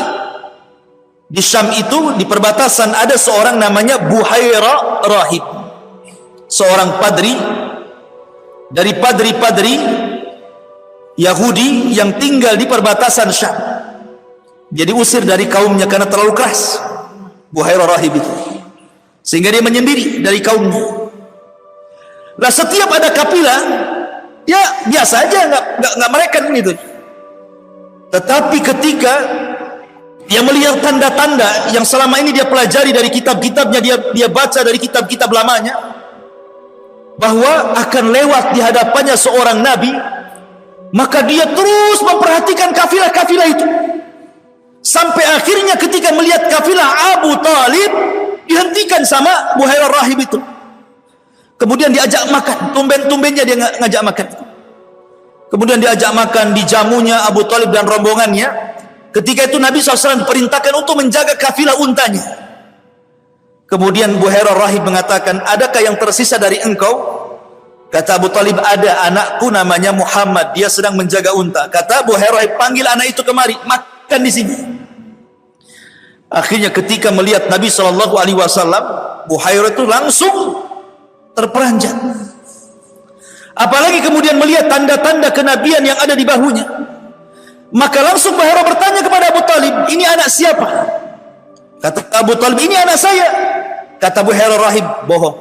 di Syam itu, di perbatasan, ada seorang namanya Buhaira Rahib, seorang padri dari padri-padri Yahudi yang tinggal di perbatasan Syam. Dia diusir dari kaumnya karena terlalu keras, Buhaira Rahib itu, sehingga dia menyendiri dari kaumnya. Nah, setiap ada kapilah, ya biasa aja, nggak mereka gitu. Tetapi ketika dia melihat tanda-tanda yang selama ini dia pelajari dari kitab-kitabnya, dia baca dari kitab-kitab lamanya, bahwa akan lewat di hadapannya seorang nabi, maka dia terus memperhatikan kafilah-kafilah itu. Sampai akhirnya ketika melihat kafilah Abu Thalib, dihentikan sama Buhaira Rahib itu. Kemudian diajak makan, tumben-tumbennya dia ngajak makan. Kemudian diajak makan, dijamunya Abu Thalib dan rombongannya. Ketika itu Nabi SAW diperintahkan untuk menjaga kafilah untanya. Kemudian Buhaira Rahib mengatakan, adakah yang tersisa dari engkau? Kata Abu Thalib, ada, anakku namanya Muhammad, dia sedang menjaga unta. Kata Buhaira Rahib, panggil anak itu kemari, makan di sini. Akhirnya ketika melihat Nabi SAW, Buhaira itu langsung terperanjat. Apalagi kemudian melihat tanda-tanda kenabian yang ada di bahunya. Maka langsung Buhaira bertanya kepada Abu Thalib, ini anak siapa? Kata Abu Thalib, ini anak saya. Kata Buhaira Rahib, bohong.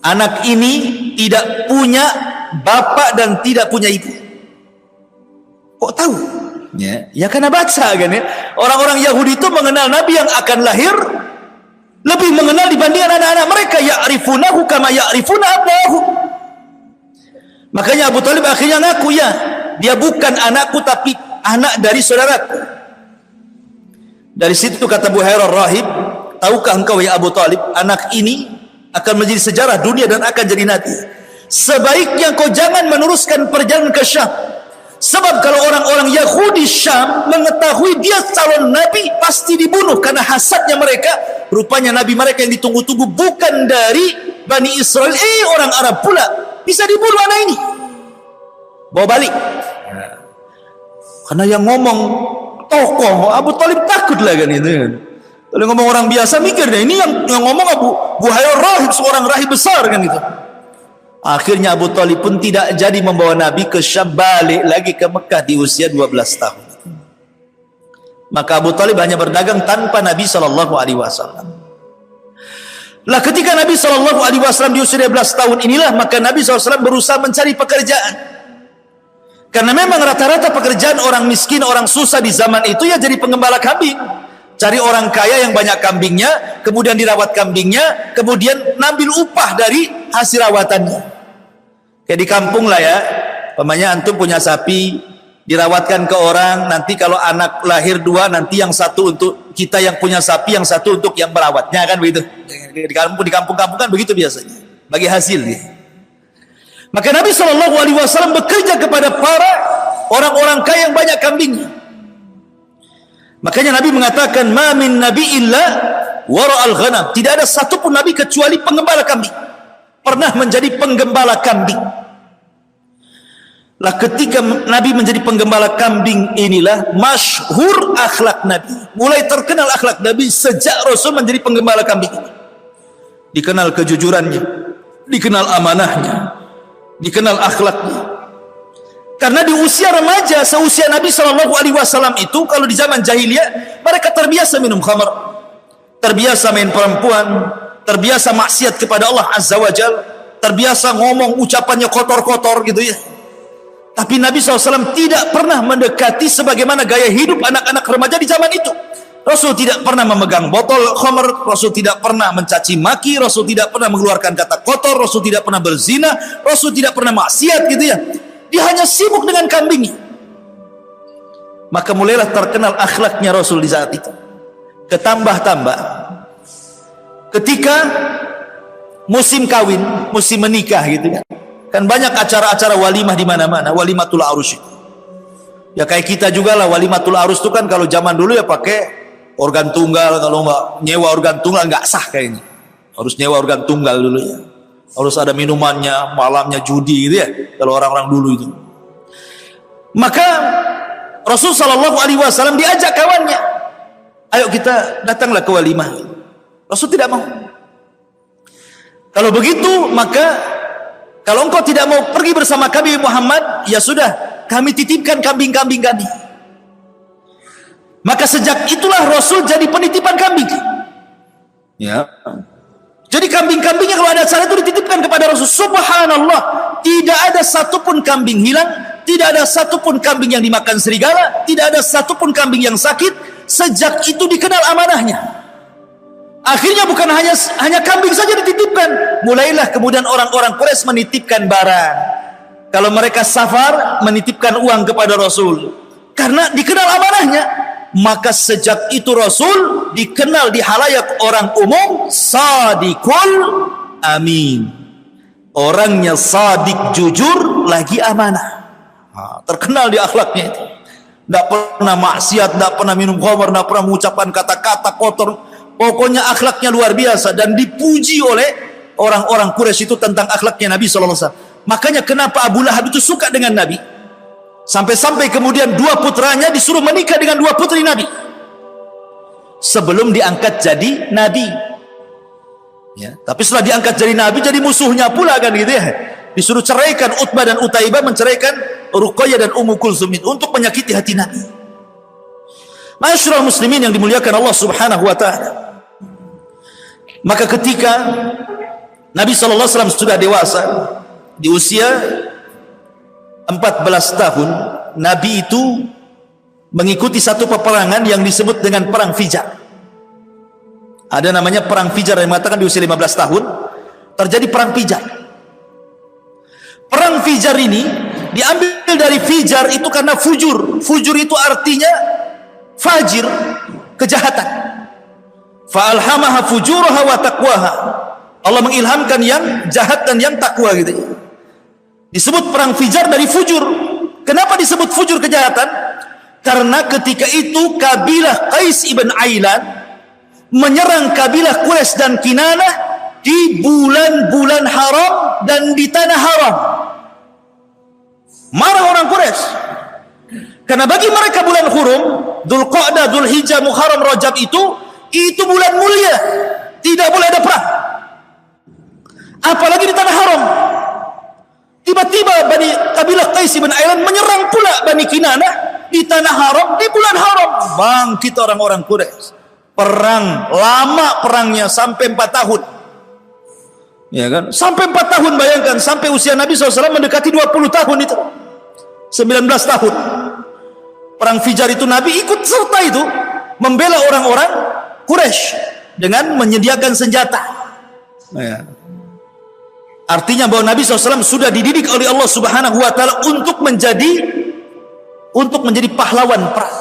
Anak ini tidak punya bapak dan tidak punya ibu. Kok tahu? Ya karena baca kan ya. Orang-orang Yahudi itu mengenal Nabi yang akan lahir lebih mengenal dibandingkan anak-anak mereka. Ya'rifunahu kama ya'rifuna abnahu. Makanya Abu Thalib akhirnya ngaku, ya, dia bukan anakku tapi anak dari saudaraku. Dari situ kata Buhaira Rahib, tahukah engkau ya Abu Thalib, anak ini akan menjadi sejarah dunia dan akan jadi nabi. Sebaiknya kau jangan meneruskan perjalanan ke Syam. Sebab kalau orang-orang Yahudi Syam mengetahui dia calon nabi, pasti dibunuh karena hasadnya mereka. Rupanya nabi mereka yang ditunggu-tunggu bukan dari Bani Israel, orang Arab pula. Bisa dibunuh anak ini. Bawa balik. Karena yang ngomong tokoh, Abu Thalib takut lah kan itu. Kalau ngomong orang biasa mikir deh, ini yang ngomong Buhaira Rahib, seorang rahib besar kan itu. Akhirnya Abu Thalib pun tidak jadi membawa Nabi ke Syam, balik lagi ke Mekah di usia 12 tahun. Maka Abu Thalib hanya berdagang tanpa Nabi SAW. Lah ketika Nabi SAW di usia 12 tahun inilah, maka Nabi SAW berusaha mencari pekerjaan. Karena memang rata-rata pekerjaan orang miskin, orang susah di zaman itu ya jadi penggembala kambing. Cari orang kaya yang banyak kambingnya, kemudian dirawat kambingnya, kemudian ngambil upah dari hasil rawatannya. Kayak di kampung lah ya, pamannya antum punya sapi, dirawatkan ke orang, nanti kalau anak lahir 2, nanti yang satu untuk kita yang punya sapi, yang satu untuk yang merawatnya, kan begitu. Di kampung-kampung kan begitu biasanya, bagi hasil ya. Maka Nabi SAW bekerja kepada para orang-orang kaya yang banyak kambingnya. Makanya Nabi mengatakan, ma min nabi illa wara'al ghanam. Tidak ada satupun Nabi kecuali penggembala kambing. Pernah menjadi penggembala kambing. Lah ketika Nabi menjadi penggembala kambing, inilah masyhur akhlak Nabi. Mulai terkenal akhlak Nabi sejak Rasul menjadi penggembala kambing. Dikenal kejujurannya, dikenal amanahnya, dikenal akhlaknya. Karena di usia remaja, seusia Nabi SAW itu, kalau di zaman jahiliyah, mereka terbiasa minum khamar, terbiasa main perempuan, terbiasa maksiat kepada Allah Azza wa Jal, terbiasa ngomong ucapannya kotor-kotor gitu ya. Tapi Nabi SAW tidak pernah mendekati sebagaimana gaya hidup anak-anak remaja di zaman itu. Rasul tidak pernah memegang botol khamr, Rasul tidak pernah mencaci maki, Rasul tidak pernah mengeluarkan kata kotor, Rasul tidak pernah berzina, Rasul tidak pernah maksiat gitu ya. Dia hanya sibuk dengan kambingnya. Maka mulailah terkenal akhlaknya Rasul di saat itu. Ketambah-tambah ketika musim kawin, musim menikah gitu kan. Kan banyak acara-acara walimah di mana-mana, walimatul arus itu. Ya kayak kita juga lah, walimatul arus itu kan kalau zaman dulu ya pakai organ tunggal, kalau nggak nyewa organ tunggal nggak sah kayaknya. Harus nyewa organ tunggal dulu ya. Harus ada minumannya, malamnya judi gitu ya. Kalau orang-orang dulu itu. Maka Rasul Shallallahu Alaihi Wasallam diajak kawannya, ayo kita datanglah ke walimah. Rasul tidak mau. Kalau begitu maka kalau engkau tidak mau pergi bersama kami Muhammad, ya sudah, kami titipkan kambing-kambing kami. Maka sejak itulah Rasul jadi penitipan kambing. Ya. Jadi kambing-kambingnya kalau ada acara itu dititipkan kepada Rasul. Subhanallah, tidak ada satupun kambing hilang, tidak ada satupun kambing yang dimakan serigala, tidak ada satupun kambing yang sakit. Sejak itu dikenal amanahnya. Akhirnya bukan hanya kambing saja dititipkan. Mulailah kemudian orang-orang Quraisy menitipkan barang. Kalau mereka safar, menitipkan uang kepada Rasul. Karena dikenal amanahnya. Maka sejak itu Rasul dikenal di halayak orang umum Sadiqul Amin. Orangnya sadik, jujur, lagi amanah. Terkenal di akhlaknya itu. Tidak pernah maksiat, tidak pernah minum khamr, tidak pernah mengucapkan kata-kata kotor. Pokoknya akhlaknya luar biasa dan dipuji oleh orang-orang Quraisy itu tentang akhlaknya Nabi SAW. Makanya kenapa Abu Lahab itu suka dengan Nabi? Sampai-sampai kemudian dua putranya disuruh menikah dengan dua putri Nabi sebelum diangkat jadi Nabi. Ya, tapi setelah diangkat jadi Nabi jadi musuhnya pula kan gitu ya. Disuruh ceraikan Utbah dan Utaibah, menceraikan Ruqayyah dan Ummu Kulsum untuk menyakiti hati Nabi. Ma'asyiral muslimin yang dimuliakan Allah Subhanahu wa taala. Maka ketika Nabi SAW sudah dewasa, di usia 14 tahun, Nabi itu mengikuti satu peperangan yang disebut dengan Perang Fijar. Ada namanya Perang Fijar yang mengatakan di usia 15 tahun terjadi Perang Fijar. Perang Fijar ini diambil dari Fijar itu karena fujur. Fujur itu artinya fajir, kejahatan. Fa'alhamaha fujuraha wa taqwaha. Allah mengilhamkan yang jahat dan yang takwa gitu. Disebut perang Fijar dari fujur. Kenapa disebut fujur, kejahatan? Karena ketika itu kabilah Qais ibn Ailan menyerang kabilah Quraisy dan Kinanah di bulan-bulan haram dan di tanah haram. Marah orang Quraisy. Karena bagi mereka bulan hurum, Dzulqa'dah, Dzulhijjah, Muharram, Rajab itu bulan mulia, tidak boleh ada perang. Apalagi di tanah haram. Tiba-tiba Bani kabilah Qais bin Ailan menyerang pula Bani Kinanah di tanah haram, di bulan haram. Bangkit orang-orang Quraisy. Perang, lama perangnya sampai 4 tahun. Ya kan? Sampai 4 tahun, bayangkan, sampai usia Nabi SAW mendekati 20 tahun itu. 19 tahun. Perang Fijar itu Nabi ikut serta itu, membela orang-orang Quraisy dengan menyediakan senjata. Ya. Artinya bahwa Nabi SAW sudah dididik oleh Allah Subhanahu wa taala untuk menjadi pahlawan perang.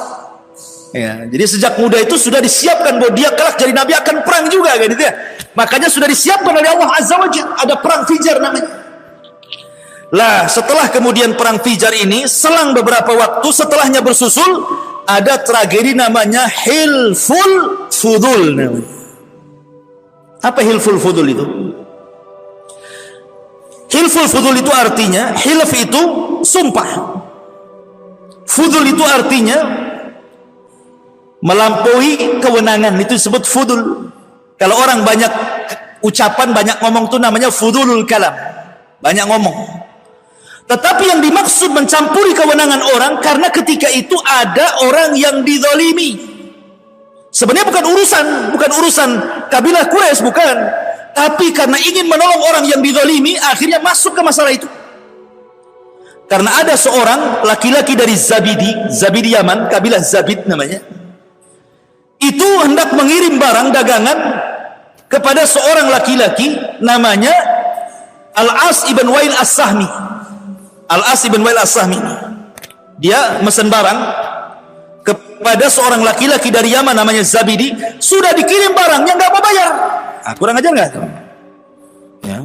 Ya, jadi sejak muda itu sudah disiapkan bahwa dia kelak jadi Nabi akan perang juga kan gitu ya. Makanya sudah disiapkan oleh Allah Azza wa Jalla, ada perang Fijar namanya. Lah, setelah kemudian perang Fijar ini, selang beberapa waktu setelahnya bersusul ada tragedi namanya Hilful Fudul namanya. Apa Hilful Fudul itu? Hilful Fudul itu artinya, hilf itu sumpah. Fudul itu artinya melampaui kewenangan, itu disebut fudul. Kalau orang banyak ucapan, banyak ngomong itu namanya fudulul kalam, banyak ngomong. Tetapi yang dimaksud mencampuri kewenangan orang, karena ketika itu ada orang yang dizalimi. Sebenarnya bukan urusan kabilah Quraisy, bukan. Tapi karena ingin menolong orang yang dizalimi, akhirnya masuk ke masalah itu. Karena ada seorang laki-laki dari Zabidi Yaman, kabilah Zabid namanya, itu hendak mengirim barang dagangan kepada seorang laki-laki namanya Al-As ibn Wail As-Sahmi. Al-As ibn Wail As-Sahmi, dia mesen barang kepada seorang laki-laki dari Yaman namanya Zabidi. Sudah dikirim barangnya, nggak mau bayar. Kurang ajar nggak? Ya.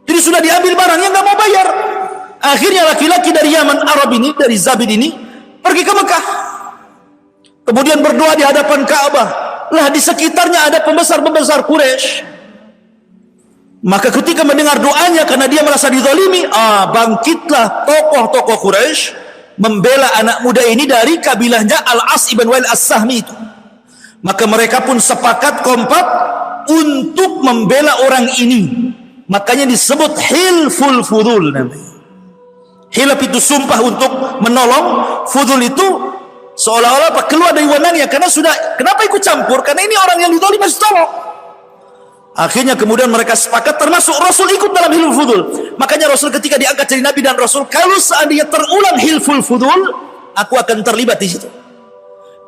Jadi sudah diambil barangnya, nggak mau bayar. Akhirnya laki-laki dari Yaman Arab ini, dari Zabid ini, pergi ke Mekah. Kemudian berdoa di hadapan Ka'bah. Lah di sekitarnya ada pembesar-pembesar Quraisy. Maka ketika mendengar doanya, karena dia merasa dizalimi, bangkitlah tokoh-tokoh Quraisy membela anak muda ini dari kabilahnya Al-As ibn Wail As-Sahmi itu. Maka mereka pun sepakat kompak untuk membela orang ini. Makanya disebut hilful fudul namanya. Hilaf itu sumpah untuk menolong, fudul itu seolah-olah keluar dari wewenangnya, karena sudah, kenapa ikut campur? Karena ini orang yang dizalimi harus tolong. Akhirnya kemudian mereka sepakat, termasuk Rasul ikut dalam hilful fudul. Makanya Rasul ketika diangkat jadi Nabi dan Rasul, kalau seandainya terulang hilful fudul, aku akan terlibat di situ.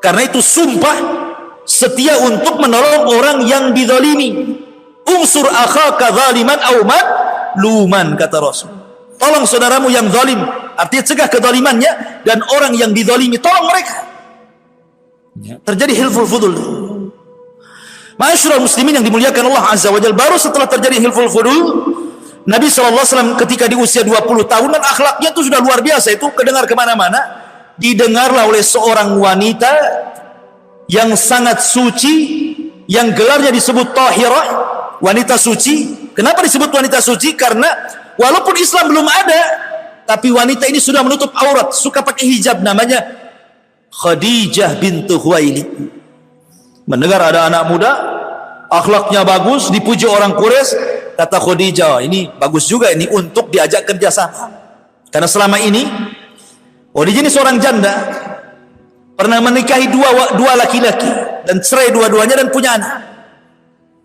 Karena itu sumpah setia untuk menolong orang yang dizalimi. Unsur akhaka zaliman aw madluman, kata Rasul. Tolong saudaramu yang zalim, artinya cegah kezalimannya, dan orang yang dizalimi tolong mereka. Terjadi hilful fudul. Ma'asyiral muslimin yang dimuliakan Allah Azza wa Jalla, baru setelah terjadi hilful fudul, Nabi SAW ketika di usia 20 tahunan, akhlaknya itu sudah luar biasa, itu kedengar kemana-mana. Didengarlah oleh seorang wanita yang sangat suci, yang gelarnya disebut Tahirah, wanita suci. Kenapa disebut wanita suci? Karena walaupun Islam belum ada, tapi wanita ini sudah menutup aurat, suka pakai hijab, namanya Khadijah bintu Khuwailid. Mendengar ada anak muda, akhlaknya bagus, dipuji orang Quraisy, kata Khadijah, ini bagus juga ini untuk diajak kerjasama. Karena selama ini, Khadijah ini seorang janda, pernah menikahi dua laki-laki, dan cerai dua-duanya dan punya anak.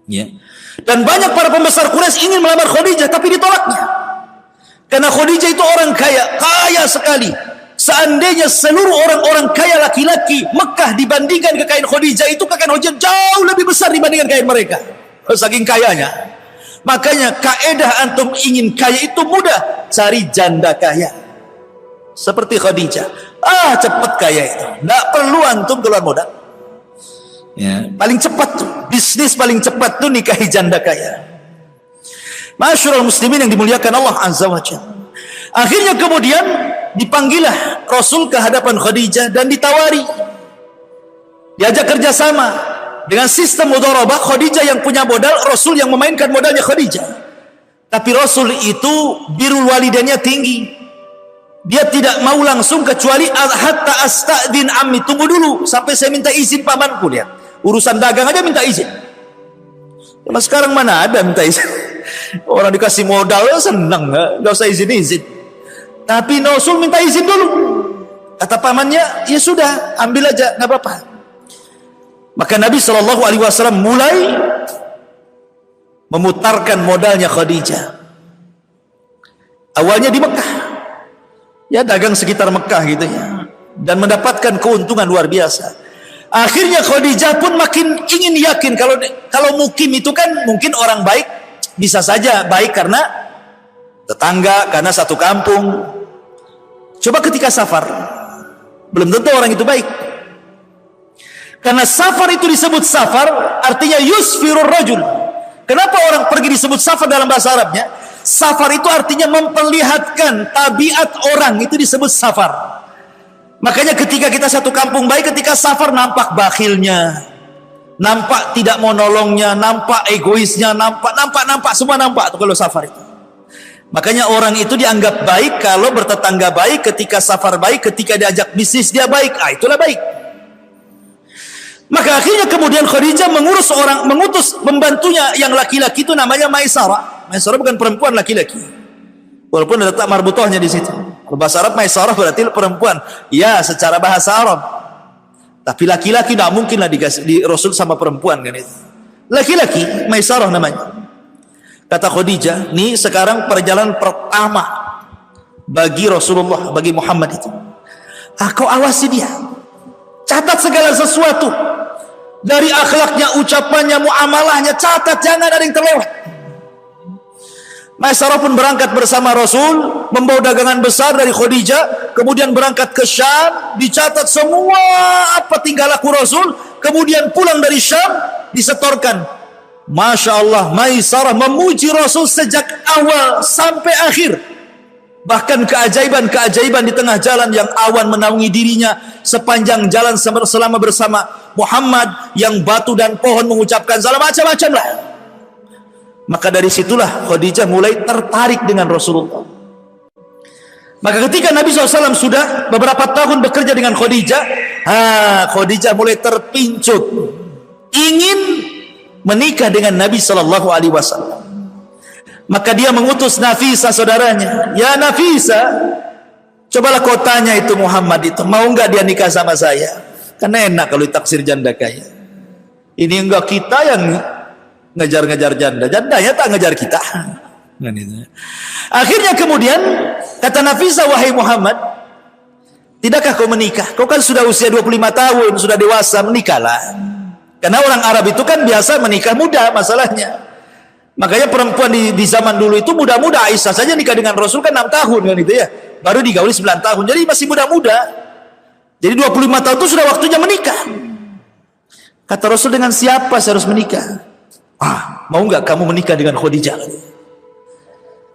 Ya. Dan banyak para pembesar Quraisy ingin melamar Khadijah, tapi ditolaknya. Karena Khadijah itu orang kaya, kaya sekali. Seandainya seluruh orang-orang kaya laki-laki Mekah dibandingkan kekayaan Khadijah, itu kekayaan Khadijah jauh lebih besar dibandingkan kekayaan mereka. Saking kayanya. Makanya kaedah antum ingin kaya itu mudah, cari janda kaya. Seperti Khadijah. Cepat kaya itu. Tidak perlu antum keluar modal. Ya, paling cepat tuh, bisnis paling cepat tuh nikahi janda kaya. Masyarul muslimin yang dimuliakan Allah Azza wa Jalla. Akhirnya kemudian dipanggilah Rasul ke hadapan Khadijah dan ditawari, diajak kerjasama dengan sistem mudharabah. Khadijah yang punya modal, Rasul yang memainkan modalnya Khadijah. Tapi Rasul itu birrul walidainnya tinggi. Dia tidak mau langsung kecuali hatta astadzin ammi, tunggu dulu sampai saya minta izin pamanku. Lihat, urusan dagang aja minta izin. Mas sekarang mana ada minta izin? Orang dikasih modal senang, nggak usah izin-izin. Tapi Rasul minta izin dulu. Kata pamannya, ya sudah, ambil aja, nggak apa-apa. Maka Nabi SAW mulai memutarkan modalnya Khadijah. Awalnya di Mekah, ya dagang sekitar Mekah gitu ya, dan mendapatkan keuntungan luar biasa. Akhirnya Khadijah pun makin ingin yakin kalau mukim itu kan mungkin orang baik, bisa saja baik karena tetangga, karena satu kampung. Coba ketika safar, belum tentu orang itu baik. Karena safar itu disebut safar, artinya yusfirur rajul. Kenapa orang pergi disebut safar dalam bahasa Arabnya? Safar itu artinya memperlihatkan tabiat orang, itu disebut safar. Makanya ketika kita satu kampung baik, ketika safar nampak bakhilnya, nampak tidak mau nolongnya, nampak egoisnya, nampak semua nampak tuh kalau safar itu. Makanya orang itu dianggap baik kalau bertetangga baik, ketika safar baik, ketika diajak bisnis dia baik. Itulah baik. Maka akhirnya kemudian Khadijah mengutus pembantunya yang laki-laki itu namanya Maisarah. Maisarah bukan perempuan, laki-laki. Walaupun ada tak marbutohnya di situ. Bahasa Arab Maisarah berarti perempuan. Ya, secara bahasa Arab. Tapi laki-laki tidak mungkinlah di Rasul sama perempuan kan itu. Laki-laki Maisarah namanya. Kata Khadijah, ini sekarang perjalanan pertama bagi Rasulullah, bagi Muhammad itu. Kau awasi dia. Catat segala sesuatu. Dari akhlaknya, ucapannya, muamalahnya, catat, jangan ada yang terlewat. Maisarah pun berangkat bersama Rasul, membawa dagangan besar dari Khadijah, kemudian berangkat ke Syam, dicatat semua apa tingkah laku Rasul, kemudian pulang dari Syam, disetorkan. Masya Allah, Maisarah memuji Rasul sejak awal sampai akhir. Bahkan keajaiban-keajaiban di tengah jalan yang awan menaungi dirinya sepanjang jalan selama bersama Muhammad, yang batu dan pohon mengucapkan salam, macam-macam lah. Maka dari situlah Khadijah mulai tertarik dengan Rasulullah. Maka ketika Nabi SAW sudah beberapa tahun bekerja dengan Khadijah, Khadijah mulai terpincut ingin menikah dengan Nabi SAW. Maka dia mengutus Nafisah saudaranya, ya Nafisah, cobalah kau tanya itu Muhammad itu, mau enggak dia nikah sama saya? Karena enak kalau ditaksir janda kaya. Ini enggak kita yang ngejar-ngejar janda, jandanya tak ngejar kita. Akhirnya kemudian kata Nafisah, wahai Muhammad, tidakkah kau menikah? Kau kan sudah usia 25 tahun, sudah dewasa, menikahlah. Karena orang Arab itu kan biasa menikah muda masalahnya. Makanya perempuan di zaman dulu itu muda-muda. Aisyah saja nikah dengan Rasul kan 6 tahun kan itu ya. Baru digauli 9 tahun. Jadi masih muda-muda. Jadi 25 tahun itu sudah waktunya menikah. Kata Rasul, dengan siapa saya harus menikah? Mau enggak kamu menikah dengan Khadijah?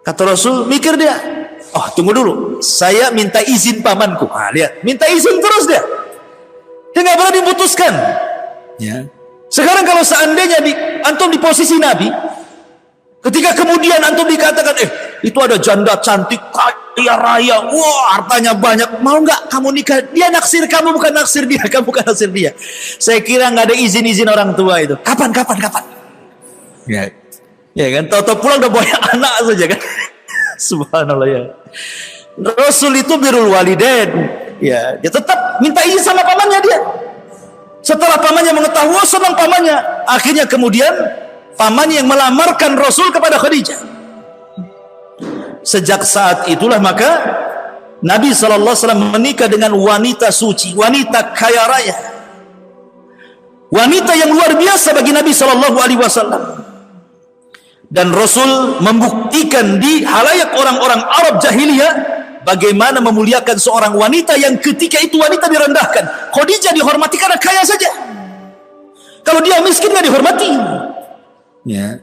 Kata Rasul, mikir dia. Tunggu dulu. Saya minta izin pamanku. Lihat, minta izin terus dia. Dia enggak pernah diputuskan. Ya. Sekarang kalau seandainya antum di posisi Nabi, ketika kemudian antum dikatakan, itu ada janda cantik, kaya raya, wah hartanya banyak, mau nggak kamu nikah? Dia naksir kamu, bukan naksir dia, kamu bukan naksir dia. Saya kira nggak ada izin-izin orang tua itu. Kapan? Ya kan, tahu-tahu pulang udah bawa anak saja kan. Subhanallah ya. Rasul itu birrul walidain. Ya, dia tetap minta izin sama pamannya dia. Setelah pamannya mengetahui, senang pamannya. Akhirnya kemudian pamannya yang melamarkan Rasul kepada Khadijah. Sejak saat itulah maka Nabi SAW menikah dengan wanita suci, wanita kaya raya, wanita yang luar biasa bagi Nabi SAW. Dan Rasul membuktikan di halayak orang-orang Arab jahiliyah bagaimana memuliakan seorang wanita yang ketika itu wanita direndahkan. Khadijah dihormati karena kaya saja. Kalau dia miskin nggak dihormati. Ya.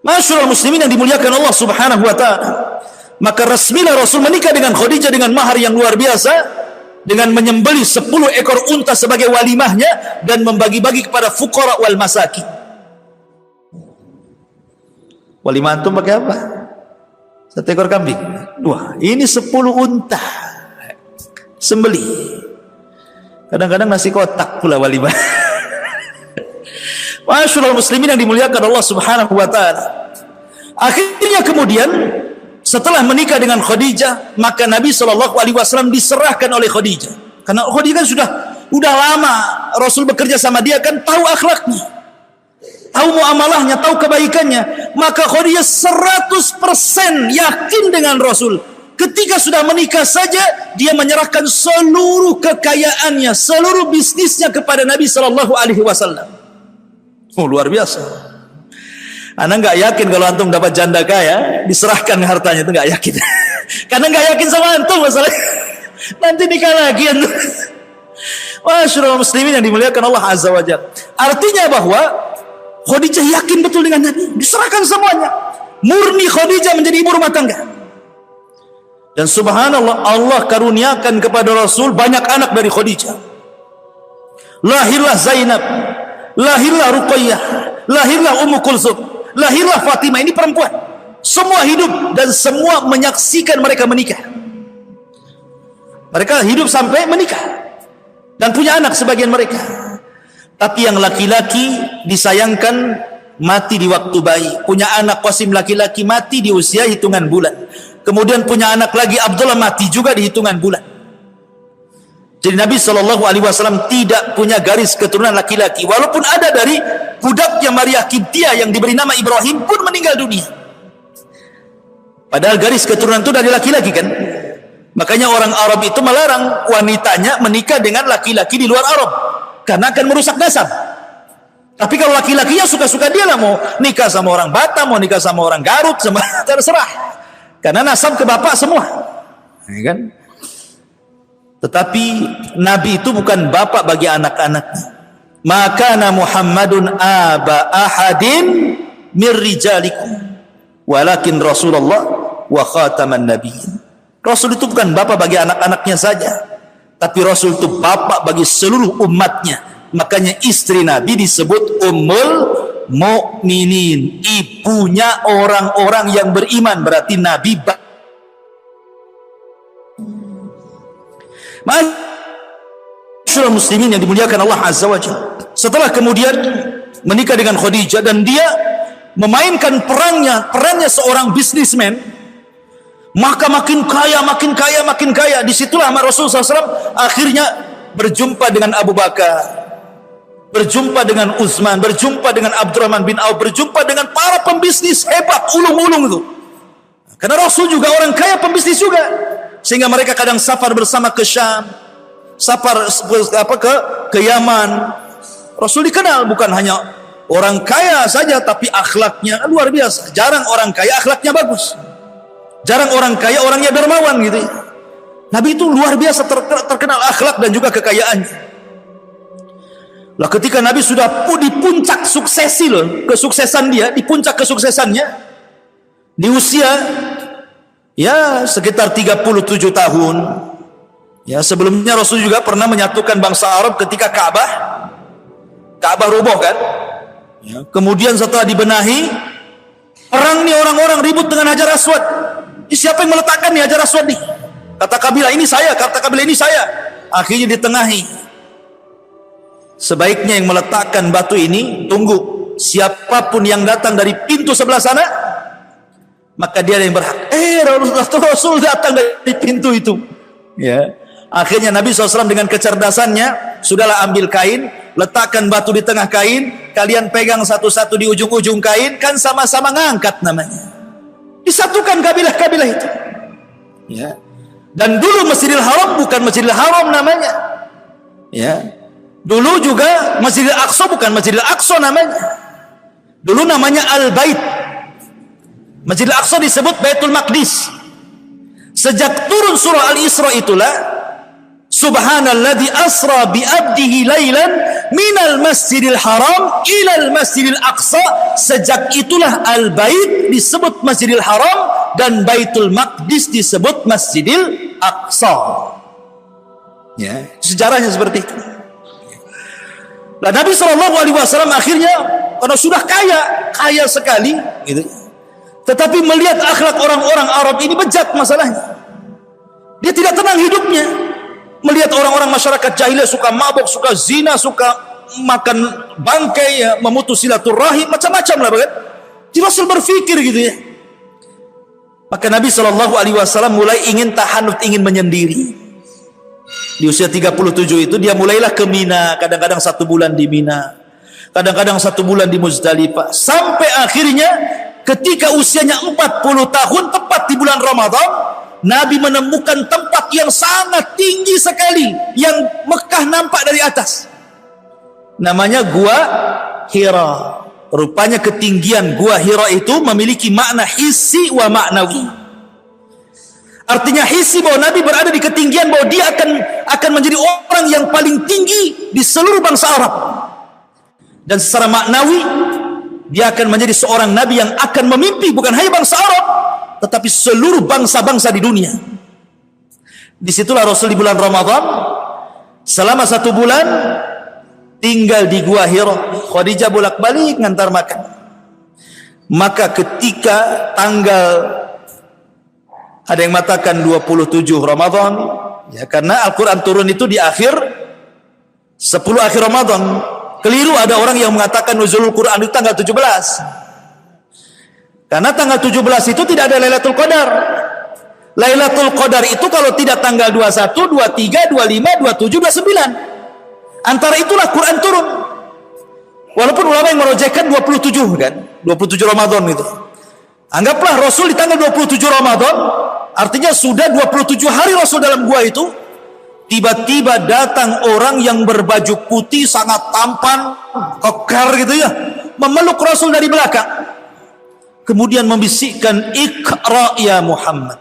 Masyaallah muslimin yang dimuliakan Allah Subhanahu wa taala. Maka resmilah Rasul menikah dengan Khadijah dengan mahar yang luar biasa, dengan menyembelih 10 ekor unta sebagai walimahnya dan membagi-bagi kepada fuqara wal masakin. Walimah antum pakai apa? 1 ekor kambing. 2. Ini 10 unta. Sembelih. Kadang-kadang nasi kotak pula walimah. Masyaallah muslimin yang dimuliakan Allah Subhanahu wa taala. Akhirnya kemudian setelah menikah dengan Khadijah, maka Nabi SAW diserahkan oleh Khadijah. Karena Khadijah kan sudah lama Rasul bekerja sama dia, kan tahu akhlaknya, tahu muamalahnya, tahu kebaikannya. Maka Khadijah 100% yakin dengan Rasul. Ketika sudah menikah saja, dia menyerahkan seluruh kekayaannya, seluruh bisnisnya kepada Nabi SAW. Luar biasa. Anak nggak yakin kalau antum dapat janda kaya diserahkan hartanya, itu nggak yakin. Karena nggak yakin sama antum masalah. Nanti nikah lagi antum. Masyaallah muslimin yang dimuliakan Allah Azza wa Jalla. Artinya bahwa Khadijah yakin betul dengan Nabi, diserahkan semuanya. Murni Khadijah menjadi ibu rumah tangga. Dan subhanallah, Allah karuniakan kepada Rasul banyak anak dari Khadijah. Lahirlah Zainab, lahirlah Ruqayyah, lahirlah Ummu Kulsum, lahirlah Fatimah. Ini perempuan. Semua hidup dan semua menyaksikan mereka menikah. Mereka hidup sampai menikah dan punya anak sebagian mereka. Tapi yang laki-laki disayangkan mati di waktu bayi. Punya anak Qasim laki-laki mati di usia hitungan bulan. Kemudian punya anak lagi Abdullah mati juga di hitungan bulan. Jadi Nabi SAW tidak punya garis keturunan laki-laki. Walaupun ada dari budaknya Maria Kiptia yang diberi nama Ibrahim pun meninggal dunia. Padahal garis keturunan itu dari laki-laki kan. Makanya orang Arab itu melarang wanitanya menikah dengan laki-laki di luar Arab, karena akan merusak nasab. Tapi kalau laki-lakinya suka-suka dia lah, mau nikah sama orang Batam, mau nikah sama orang Garut, sama terserah. Karena nasab ke bapak semua. Ya kan? Tetapi Nabi itu bukan bapak bagi anak-anaknya. Maka Muhammadun aba ahadin mir rijalikum, walakin Rasulullah wa khataman nabiyyin. Rasul itu bukan bapak bagi anak-anaknya saja, tapi Rasul itu bapak bagi seluruh umatnya. Makanya istri Nabi disebut Ummul Mukminin, ibunya orang-orang yang beriman. Berarti Nabi Masyaallah muslimin yang dimuliakan Allah Azza wa Jalla. Setelah kemudian menikah dengan Khadijah dan dia memainkan perannya seorang bisnismen, maka makin kaya, makin kaya, makin kaya. Disitulah Rasulullah SAW akhirnya berjumpa dengan Abu Bakar, berjumpa dengan Utsman, berjumpa dengan Abdurrahman bin Auf, berjumpa dengan para pembisnis hebat, ulung-ulung itu. Karena Rasul juga orang kaya, pembisnis juga, sehingga mereka kadang safar bersama ke Syam, safar ke Yaman. Rasul dikenal bukan hanya orang kaya saja, tapi akhlaknya luar biasa. Jarang orang kaya akhlaknya bagus. Jarang orang kaya orangnya dermawan gitu. Nabi itu luar biasa terkenal akhlak dan juga kekayaannya. Lah ketika Nabi sudah di puncak suksesi loh, kesuksesan dia, di puncak kesuksesannya, di usia ya sekitar 37 tahun. Ya, sebelumnya Rasul juga pernah menyatukan bangsa Arab ketika Ka'bah roboh kan. Ya, kemudian setelah dibenahi, perang nih, orang-orang ribut dengan Hajar Aswad. Siapa yang meletakkan nih Hajar Aswad nih? Kata kabilah ini saya, kata kabilah ini saya. Akhirnya ditengahi. Sebaiknya yang meletakkan batu ini, tunggu siapapun yang datang dari pintu sebelah sana, maka dia yang berhak. Rasul datang dari pintu itu. Ya. Akhirnya Nabi SAW dengan kecerdasannya, sudahlah ambil kain, letakkan batu di tengah kain, kalian pegang satu-satu di ujung-ujung kain, kan sama-sama ngangkat namanya. Disatukan kabilah-kabilah itu. Ya. Dan dulu Masjidil Haram bukan Masjidil Haram namanya. Ya. Dulu juga Masjidil Aqsa bukan Masjidil Aqsa namanya. Dulu namanya Al-Bait. Masjidil Aqsa disebut Baitul Maqdis. Sejak turun surah Al-Isra itulah, Subhanalladzi asra bi abdihi lailan minal masjidil haram ilal masjidil aqsa. Sejak itulah Al-Bait disebut Masjidil Haram dan Baitul Maqdis disebut Masjidil Aqsa. Ya, sejarahnya seperti itu. Nah, Nabi SAW akhirnya karena sudah kaya sekali gitu, tetapi melihat akhlak orang-orang Arab ini bejat masalahnya. Dia tidak tenang hidupnya. Melihat orang-orang masyarakat jahiliyah suka mabuk, suka zina, suka makan bangkai, ya, memutus silaturahim, macam-macam lah kan. Jadi Rasul berpikir gitu ya. Maka Nabi SAW mulai ingin tahanut, ingin menyendiri. Di usia 37 itu dia mulailah ke Mina, kadang-kadang 1 bulan di Mina, kadang-kadang 1 bulan di Muzdalifah, sampai akhirnya ketika usianya 40 tahun tepat di bulan Ramadan, Nabi menemukan tempat yang sangat tinggi sekali, yang Mekah nampak dari atas. Namanya Gua Hira. Rupanya ketinggian Gua Hira itu memiliki makna hissi wa maknawi. Artinya hissi bahwa Nabi berada di ketinggian, bahwa dia akan menjadi orang yang paling tinggi di seluruh bangsa Arab. Dan secara maknawi, dia akan menjadi seorang Nabi yang akan memimpi bukan hanya bangsa Arab, tetapi seluruh bangsa-bangsa di dunia. Disitulah Rasul di bulan Ramadan selama 1 bulan tinggal di Gua Hira. Khadijah bolak-balik ngantar makan. Maka ketika tanggal, ada yang mengatakan 27 Ramadan, ya, karena Al-Quran turun itu di akhir 10 akhir Ramadan. Keliru ada orang yang mengatakan nuzulul Quran itu tanggal 17. Karena tanggal 17 itu tidak ada Lailatul Qadar. Lailatul Qadar itu kalau tidak tanggal 21, 23, 25, 27, 29. Antara itulah Quran turun. Walaupun ulama yang merojekkan 27 kan, 27 Ramadan itu. Anggaplah Rasul di tanggal 27 Ramadan, artinya sudah 27 hari Rasul dalam gua itu. Tiba-tiba datang orang yang berbaju putih sangat tampan, kekar gitu ya, memeluk Rasul dari belakang. Kemudian membisikkan, "Iqra ya Muhammad.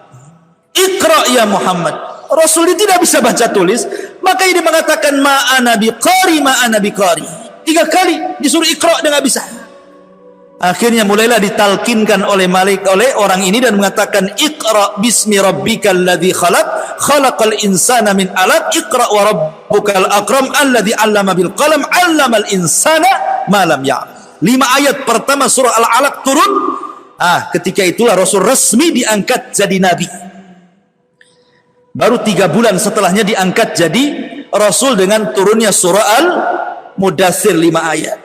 Iqra ya Muhammad." Rasul ini tidak bisa baca tulis, maka ini mengatakan ma'ana biqari, ma'ana biqari. 3 kali disuruh Iqra, dia nggak bisa. Akhirnya mulailah ditalkinkan oleh orang ini dan mengatakan, "Iqra bismi rabbikal ladzi khalaq, khalaqal insana min 'alaq, Iqra wa rabbukal akram alladzi 'allama bil qalam, 'allamal insana ma lam ya'lam." 5 ayat pertama surah Al-Alaq turun. Ketika itulah Rasul resmi diangkat jadi nabi. Baru 3 bulan setelahnya diangkat jadi Rasul dengan turunnya surah Al-Mudaththir 5 ayat.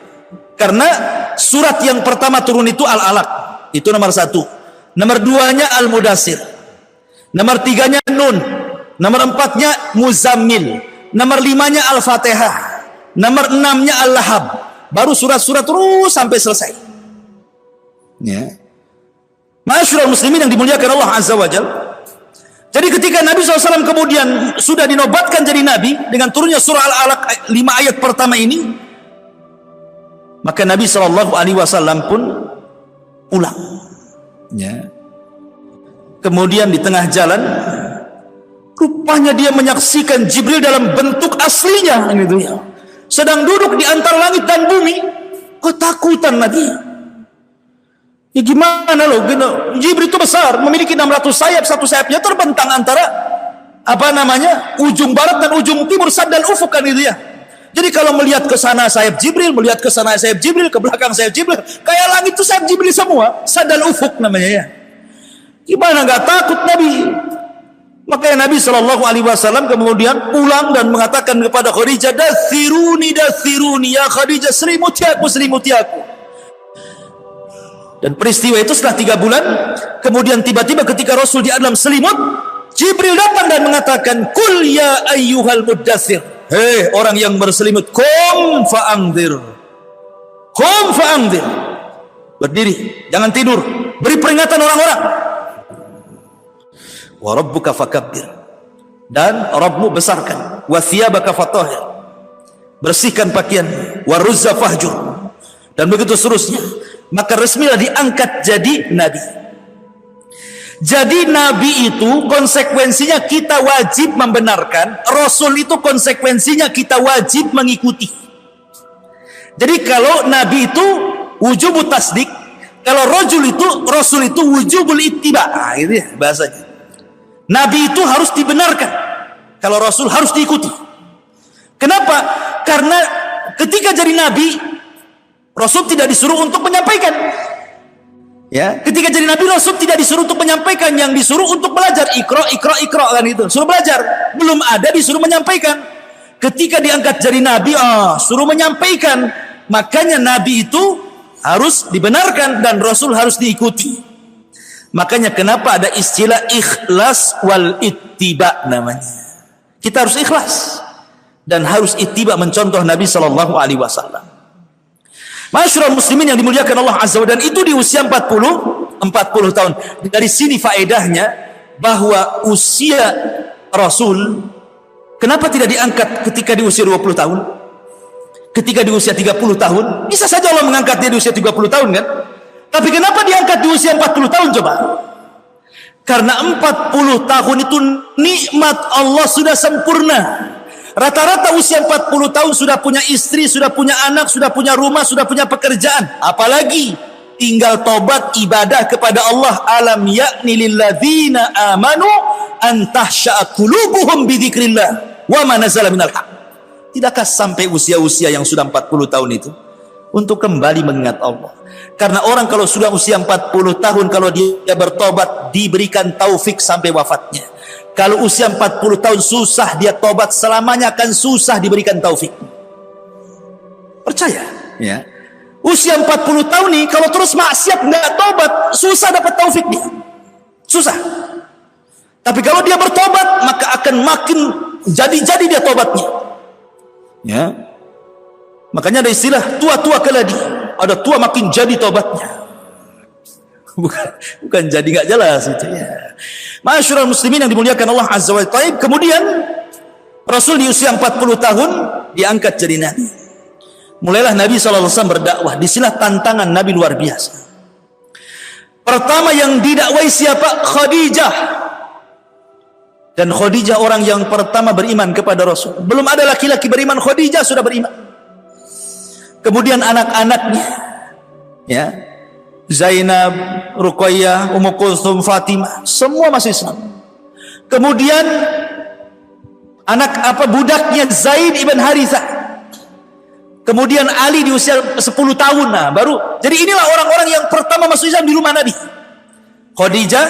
Karena surat yang pertama turun itu Al-Alaq, itu nomor 1. Nomor 2-nya Al-Mudaththir. Nomor 3-nya Nun. Nomor 4-nya Muzammil. Nomor 5-nya Al-Fatihah. Nomor 6-nya Al-Lahab. Baru surat-surat terus sampai selesai. Ya. Ma'asyiral muslimin yang dimuliakan Allah Azza wa Jalla. Jadi ketika Nabi SAW kemudian sudah dinobatkan jadi Nabi dengan turunnya surah Al-Alaq 5 ayat pertama ini, maka Nabi SAW pun pulang. Ya. Kemudian di tengah jalan, rupanya dia menyaksikan Jibril dalam bentuk aslinya, gitu ya, sedang duduk di antara langit dan bumi. Ketakutan Nabi. Ya gimana loh, Jibril itu besar, memiliki 600 sayap, satu sayapnya terbentang antara ujung barat dan ujung timur, saddal ufuk kan itu ya. Jadi kalau melihat ke sana sayap Jibril, melihat ke sana sayap Jibril, ke belakang sayap Jibril, kayak langit itu sayap Jibril semua, saddal ufuk namanya ya. Gimana nggak takut Nabi? Makanya Nabi SAW kemudian pulang dan mengatakan kepada Khadijah, "Dathiruni, dathiruni ya Khadijah, selimuti aku, selimuti aku." Dan peristiwa itu setelah 3 bulan, kemudian tiba-tiba ketika Rasul di dalam selimut, Jibril datang dan mengatakan, "Qul ya ayyuhal muddatsir." Hei orang yang berselimut, "Qum fa'anzir." Qum fa'anzir. Berdiri, jangan tidur. Beri peringatan orang-orang. Wa rabbuka fakabbir. Dan Rabbmu besarkan. Wa thiyabaka fatahhir. Bersihkan pakaianmu. Wa ruzza fahjur. Dan begitu seterusnya. Maka resmilah diangkat jadi nabi. Jadi nabi itu konsekuensinya kita wajib membenarkan, Rasul itu konsekuensinya kita wajib mengikuti. Jadi kalau nabi itu wujubut tasdik, kalau Rasul itu wujubul ittiba. Itu ya bahasanya. Nabi itu harus dibenarkan, kalau Rasul harus diikuti. Kenapa? Karena ketika jadi nabi, Rasul tidak disuruh untuk menyampaikan. Ya, ketika jadi nabi Rasul tidak disuruh untuk menyampaikan, yang disuruh untuk belajar. Iqra kan itu. Suruh belajar. Belum ada disuruh menyampaikan. Ketika diangkat jadi nabi, suruh menyampaikan. Makanya nabi itu harus dibenarkan dan Rasul harus diikuti. Makanya kenapa ada istilah ikhlas wal ittiba namanya. Kita harus ikhlas dan harus ittiba mencontoh Nabi sallallahu alaihi wasallam. Masyarul muslimin yang dimuliakan Allah Azza wa Jalla, dan itu di usia 40 tahun. Dari sini faedahnya bahwa usia Rasul kenapa tidak diangkat ketika di usia 20 tahun? Ketika di usia 30 tahun? Bisa saja Allah mengangkat dia di usia 30 tahun kan? Tapi kenapa diangkat di usia 40 tahun coba? Karena 40 tahun itu nikmat Allah sudah sempurna. Rata-rata usia 40 tahun sudah punya istri, sudah punya anak, sudah punya rumah, sudah punya pekerjaan. Apalagi tinggal tobat ibadah kepada Allah. Alam ya'ni lilladzina amanu an tahsha'a qulubuhum bi dzikrillah wa ma nazala minal haq. Tidakkah sampai usia-usia yang sudah 40 tahun itu untuk kembali mengingat Allah. Karena orang kalau sudah usia 40 tahun, kalau dia bertobat, diberikan taufik sampai wafatnya. Kalau usia 40 tahun susah dia tobat, selamanya akan susah diberikan taufik. Percaya ya. Usia 40 tahun nih, kalau terus maksiat nggak tobat, susah dapat taufik dia. Susah. Tapi kalau dia bertobat, maka akan makin jadi dia tobatnya. Ya. Makanya ada istilah tua-tua keladi. Ada tua makin jadi tobatnya. Bukan jadi nggak jelas itu ya. Ma'asyiral muslimin yang dimuliakan Allah Azza wa Jalla. Kemudian Rasul di usia 40 tahun diangkat jadi nabi. Mulailah Nabi SAW berdakwah. Disinilah tantangan Nabi luar biasa. Pertama yang didakwai siapa? Khadijah. Dan Khadijah orang yang pertama beriman kepada Rasul. Belum ada laki-laki beriman, Khadijah sudah beriman. Kemudian anak-anaknya, ya, Zainab, Ruqayyah, Ummu Kulthum, Fatimah, semua masuk Islam. Kemudian budaknya Zaid ibn Harithah. Kemudian Ali di usia 10 tahun, baru. Jadi inilah orang-orang yang pertama masuk Islam di rumah Nabi. Khadijah,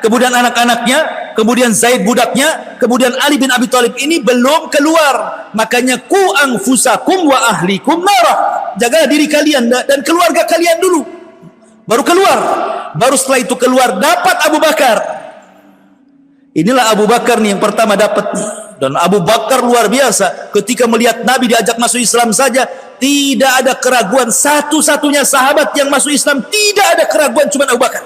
kemudian anak-anaknya, kemudian Zaid budaknya, kemudian Ali bin Abi Thalib. Ini belum keluar. Makanya ku anfusakum wa ahlikum nara. Jagalah diri kalian dan keluarga kalian dulu. Baru keluar. Baru setelah itu keluar dapat Abu Bakar. Inilah Abu Bakar nih yang pertama dapat nih. Dan Abu Bakar luar biasa. Ketika melihat Nabi diajak masuk Islam saja, tidak ada keraguan. Satu-satunya sahabat yang masuk Islam, tidak ada keraguan, cuma Abu Bakar.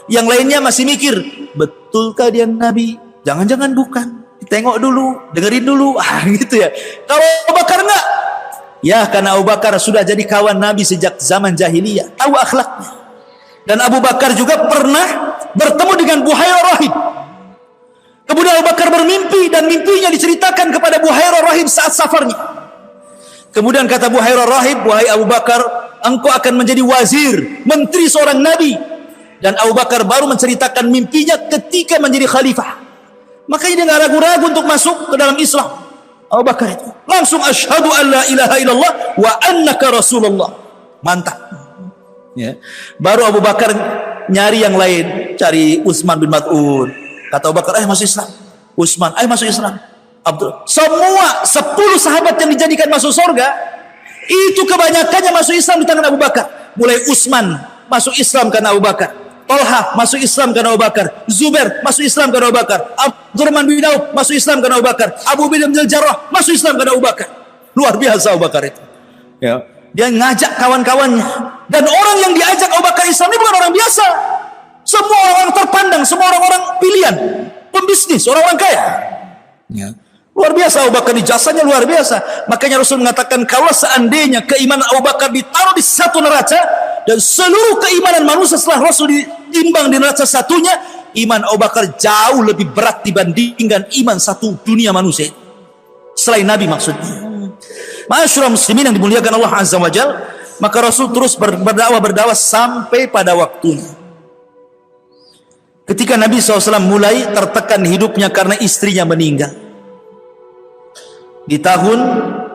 Yang lainnya masih mikir, betulkah dia Nabi? Jangan-jangan bukan. Tengok dulu, dengerin dulu, gitu ya. Kalau Abu Bakar enggak, ya karena Abu Bakar sudah jadi kawan Nabi sejak zaman jahiliyah, tahu akhlaknya. Dan Abu Bakar juga pernah bertemu dengan Buhairah Rahib. Kemudian Abu Bakar bermimpi dan mimpinya diceritakan kepada Buhairah Rahib saat safarnya. Kemudian kata Buhairah Rahib, wahai Abu Bakar, engkau akan menjadi wazir, menteri seorang Nabi. Dan Abu Bakar baru menceritakan mimpinya ketika menjadi khalifah. Makanya dia nggak ragu-ragu untuk masuk ke dalam Islam. Abu Bakar itu langsung asyhadu an la ilaha illallah wa annaka rasulullah. Mantap. Ya. Baru Abu Bakar nyari yang lain, cari Utsman bin Mas'ud. Kata Abu Bakar, masuk Islam. Utsman, masuk Islam. Abdul. Semua 10 sahabat yang dijadikan masuk surga, itu kebanyakannya masuk Islam di tangan Abu Bakar. Mulai Utsman masuk Islam karena Abu Bakar. Talha masuk Islam karena Abu Bakar. Zubair masuk Islam karena Abu Bakar. Abdurrahman bin Auf masuk Islam karena Abu Bakar. Abu bin Jarrah masuk Islam karena Abu Bakar. Luar biasa Abu Bakar itu. Ya. Dia ngajak kawan-kawannya. Dan orang yang diajak Abu Bakar Islam ini bukan orang biasa. Semua orang terpandang, semua orang-orang pilihan, pembisnis, orang-orang kaya. Ya. Luar biasa Abu Bakar, jasanya luar biasa. Makanya Rasul mengatakan, kalau seandainya keimanan Abu Bakar ditaruh di satu neraca, dan seluruh keimanan manusia setelah Rasul ditimbang di neraca satunya, iman Abu Bakar jauh lebih berat dibandingkan iman satu dunia manusia. Selain Nabi maksudnya. Ma'asyiral muslimin yang dimuliakan Allah Azza wa Jalla, maka Rasul terus berdakwah sampai pada waktunya. Ketika Nabi SAW mulai tertekan hidupnya karena istrinya meninggal. Di tahun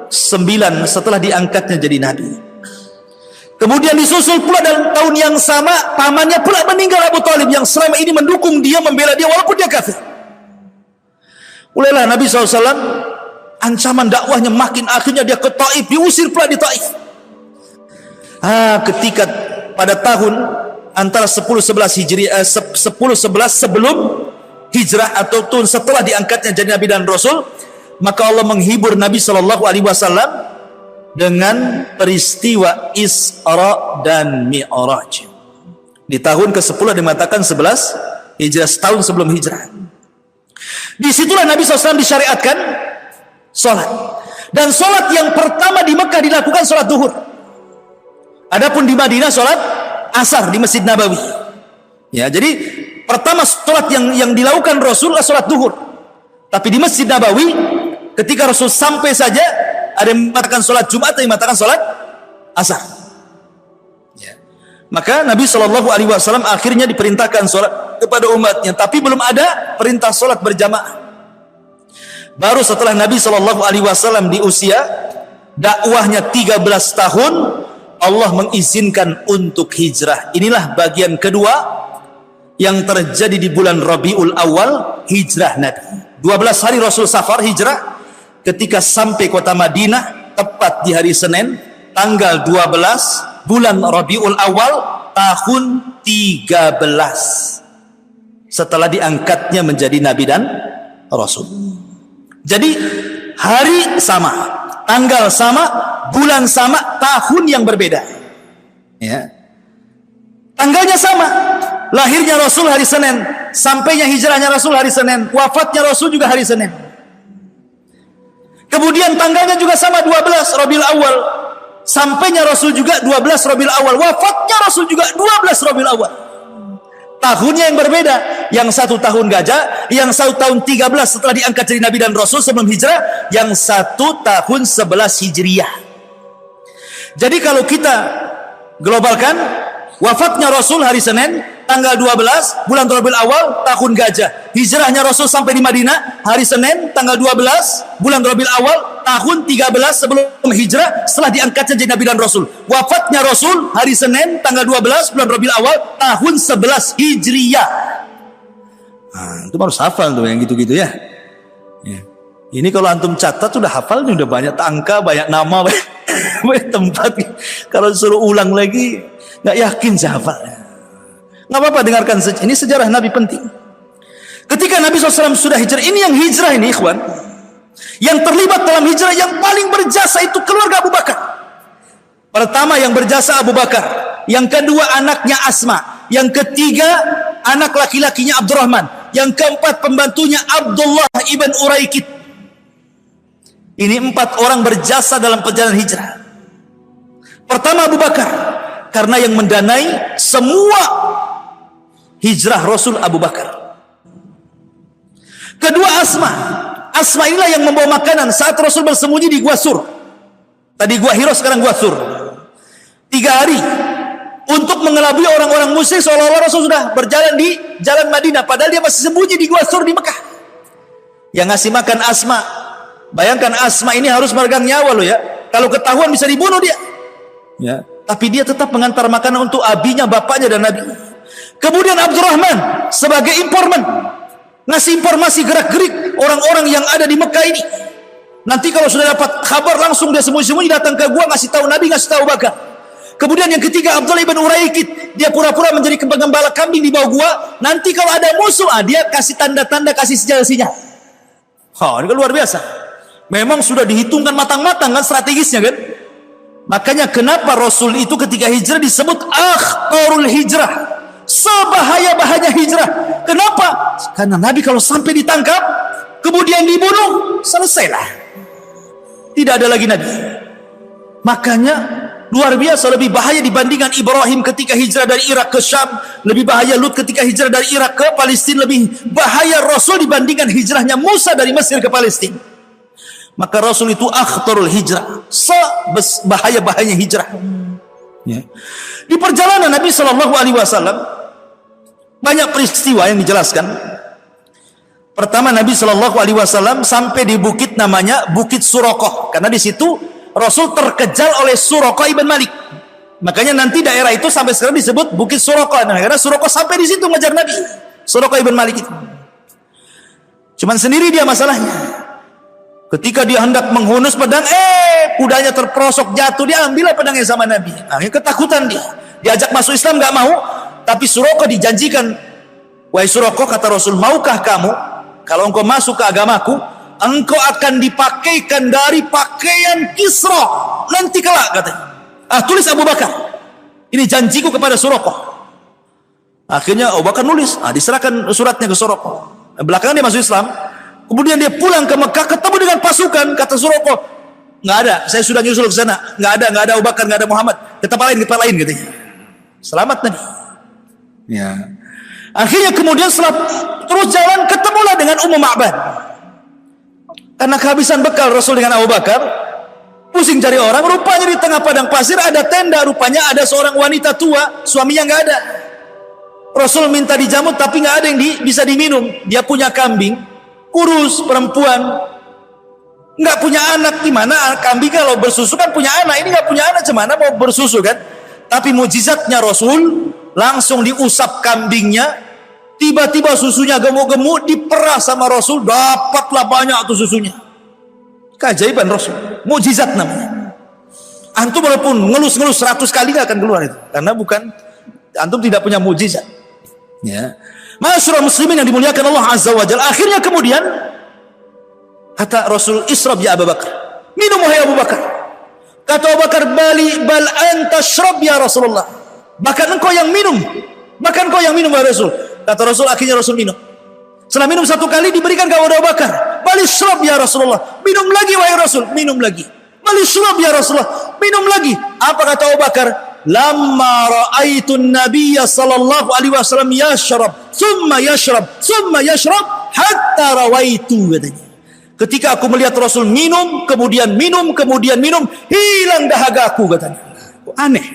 9 setelah diangkatnya jadi Nabi. Kemudian disusul pula dalam tahun yang sama, pamannya pula meninggal, Abu Thalib, yang selama ini mendukung dia, membela dia walaupun dia kafir. Mulailah Nabi SAW, ancaman dakwahnya makin, akhirnya dia ke Taif, diusir pula di Taif. Ketika pada tahun antara 10-11 Hijriah, 10-11 sebelum hijrah atau tahun setelah diangkatnya jadi Nabi dan Rasul, maka Allah menghibur Nabi SAW dengan peristiwa Isra dan Mi'raj. Di tahun ke-10 dimatakan 11 hijrah, setahun sebelum hijrah. Disitulah Nabi SAW disyariatkan sholat. Dan sholat yang pertama di Mekah dilakukan sholat duhur. Adapun di Madinah sholat asar di Masjid Nabawi. Ya, jadi pertama sholat yang dilakukan Rasulullah sholat duhur. Tapi di Masjid Nabawi ketika Rasul sampai saja, ada yang mengatakan sholat Jumat, ada yang mengatakan sholat asar. Ya. Maka Nabi SAW akhirnya diperintahkan sholat kepada umatnya, tapi belum ada perintah sholat berjamaah. Baru setelah Nabi SAW di usia dakwahnya 13 tahun, Allah mengizinkan untuk hijrah. Inilah bagian kedua yang terjadi di bulan Rabiul Awal, hijrah Nabi. 12 hari Rasul safar hijrah. Ketika sampai kota Madinah tepat di hari Senin tanggal 12 bulan Rabiul Awal tahun 13 setelah diangkatnya menjadi Nabi dan Rasul. Jadi hari sama, tanggal sama, bulan sama, tahun yang berbeda. Ya. Tanggalnya sama. Lahirnya Rasul hari Senin, sampainya hijrahnya Rasul hari Senin, wafatnya Rasul juga hari Senin. Kemudian tanggalnya juga sama, 12 Rabiul Awal. Sampainya Rasul juga 12 Rabiul Awal, wafatnya Rasul juga 12 Rabiul Awal. Tahunnya yang berbeda, yang satu tahun gajah, yang satu tahun 13 setelah diangkat jadi Nabi dan Rasul sebelum hijrah, yang satu tahun 11 Hijriyah. Jadi kalau kita globalkan, wafatnya Rasul hari Senin tanggal 12 bulan Rabiul Awal tahun gajah, hijrahnya Rasul sampai di Madinah hari Senin tanggal 12 bulan Rabiul Awal tahun 13 sebelum hijrah setelah diangkatnya jadi Nabi dan Rasul. Wafatnya Rasul hari Senin tanggal 12 bulan Rabiul Awal tahun 11 Hijriyah. Itu harus hafal tuh yang gitu-gitu ya. Ini kalau antum catat sudah hafal, udah banyak angka, banyak nama, banyak tempat. Kalau suruh ulang lagi nggak yakin saya hafalnya. Nggak apa-apa, dengarkan saja. Ini sejarah Nabi penting. Ketika Nabi SAW sudah hijrah, ini yang hijrah ini ikhwan, yang terlibat dalam hijrah yang paling berjasa itu keluarga Abu Bakar. Pertama yang berjasa Abu Bakar, yang kedua anaknya Asma, yang ketiga anak laki-lakinya Abdurrahman, yang keempat pembantunya Abdullah ibn Uraikid. Ini 4 orang berjasa dalam perjalanan hijrah. Pertama Abu Bakar, karena yang mendanai semua hijrah Rasul Abu Bakar. Kedua Asma. Asma inilah yang membawa makanan saat Rasul bersembunyi di Gua Sur. Tadi Gua Hiro, sekarang Gua Sur. 3 hari untuk mengelabui orang-orang musyrik seolah-olah Rasul sudah berjalan di jalan Madinah, padahal dia masih sembunyi di Gua Sur di Mekah. Yang ngasih makan Asma. Bayangkan Asma ini harus meregang nyawa loh ya. Kalau ketahuan bisa dibunuh dia. Ya. Tapi dia tetap mengantar makanan untuk abinya, bapaknya dan Nabi. Kemudian Abdurrahman sebagai informan, ngasih informasi gerak-gerik orang-orang yang ada di Mekah ini. Nanti kalau sudah dapat kabar langsung dia sembunyi-sembunyi datang ke gua, ngasih tahu Nabi, ngasih tahu Bakar. Kemudian yang ketiga Abdullah ibn Uraikid, dia pura-pura menjadi pengembala kambing di bawah gua. Nanti kalau ada musuh, dia kasih tanda-tanda, kasih sinyal-sinyal. Ini kan luar biasa. Memang sudah dihitungkan matang-matang kan strategisnya kan. Makanya kenapa Rasul itu ketika hijrah disebut akhtarul hijrah, sebahaya-bahaya hijrah. Kenapa? Karena Nabi kalau sampai ditangkap kemudian dibunuh, selesailah, tidak ada lagi Nabi. Makanya luar biasa, lebih bahaya dibandingkan Ibrahim ketika hijrah dari Irak ke Syam, lebih bahaya Lut ketika hijrah dari Irak ke Palestina, lebih bahaya Rasul dibandingkan hijrahnya Musa dari Mesir ke Palestina. Maka Rasul itu akhtarul hijrah, sebahaya-bahayanya hijrah. Ya. Di perjalanan Nabi SAW banyak peristiwa yang dijelaskan. Pertama, Nabi SAW sampai di bukit namanya Bukit Suraqah, karena di situ Rasul terkejar oleh Suraqah ibn Malik. Makanya nanti daerah itu sampai sekarang disebut Bukit Suraqah, karena Suraqah sampai di situ mengejar Nabi. Suraqah ibn Malik itu cuman sendiri dia masalahnya. Ketika dia hendak menghunus pedang, kudanya terperosok jatuh, dia ambillah pedangnya sama Nabi. Akhirnya ketakutan dia. Diajak masuk Islam nggak mau, tapi Suraqah dijanjikan, wahai Suraqah, kata Rasul, maukah kamu kalau engkau masuk ke agamaku, engkau akan dipakaikan dari pakaian Kisra nanti kelak, katanya. Tulis Abu Bakar, ini janjiku kepada Suraqah. Akhirnya Abu Bakar nulis, diserahkan suratnya ke Suraqah. Belakangan dia masuk Islam. Kemudian dia pulang ke Mekah, ketemu dengan pasukan. Kata Suraqah, nggak ada, saya sudah nyusul ke sana, nggak ada Abu Bakar, nggak ada Muhammad, ke tempat lain katanya. Selamat Nabi. Ya. Akhirnya kemudian setelah terus jalan, ketemulah dengan Ummu Ma'bad. Karena kehabisan bekal Rasul dengan Abu Bakar, pusing cari orang. Rupanya di tengah padang pasir ada tenda, rupanya ada seorang wanita tua, suaminya nggak ada. Rasul minta dijamu, tapi nggak ada yang bisa diminum. Dia punya kambing kurus, perempuan, Nggak punya anak, gimana? Kambing kalau bersusu kan punya anak, ini nggak punya anak, gimana mau bersusu kan? Tapi mujizatnya Rasul, langsung diusap kambingnya, tiba-tiba susunya gemuk-gemuk, diperah sama Rasul, dapatlah banyak tuh susunya. Keajaiban Rasul, mujizat namanya. Antum walaupun ngelus-ngelus 100 kali gak akan keluar itu, karena bukan, antum tidak punya mujizat. Ya, masyarakat muslimin yang dimuliakan Allah Azza wa Jalla. Akhirnya kemudian kata Rasul, "Ishrab ya Abu Bakar." Minum wahai Abu Bakar. Kata Abu Bakar, "Bal anta shrab ya Rasulullah." Bahkan engkau yang minum. Bahkan engkau yang minum wahai Rasul. Kata Rasul, akhirnya Rasul minum. Setelah minum 1 kali diberikan kepada Abu Bakar. "Bal ishrab ya Rasulullah." Minum lagi wahai Rasul, minum lagi. "Bal ishrab ya Rasulullah." Minum lagi. Apa kata Abu Bakar? "Lamma ra'aitun nabiyya sallallahu alaihi wasallam yashrab, thumma yashrab, thumma yashrab hatta rawaitu," katanya. Ketika aku melihat Rasul minum, kemudian minum, kemudian minum, hilang dahagaku, katanya. Aneh.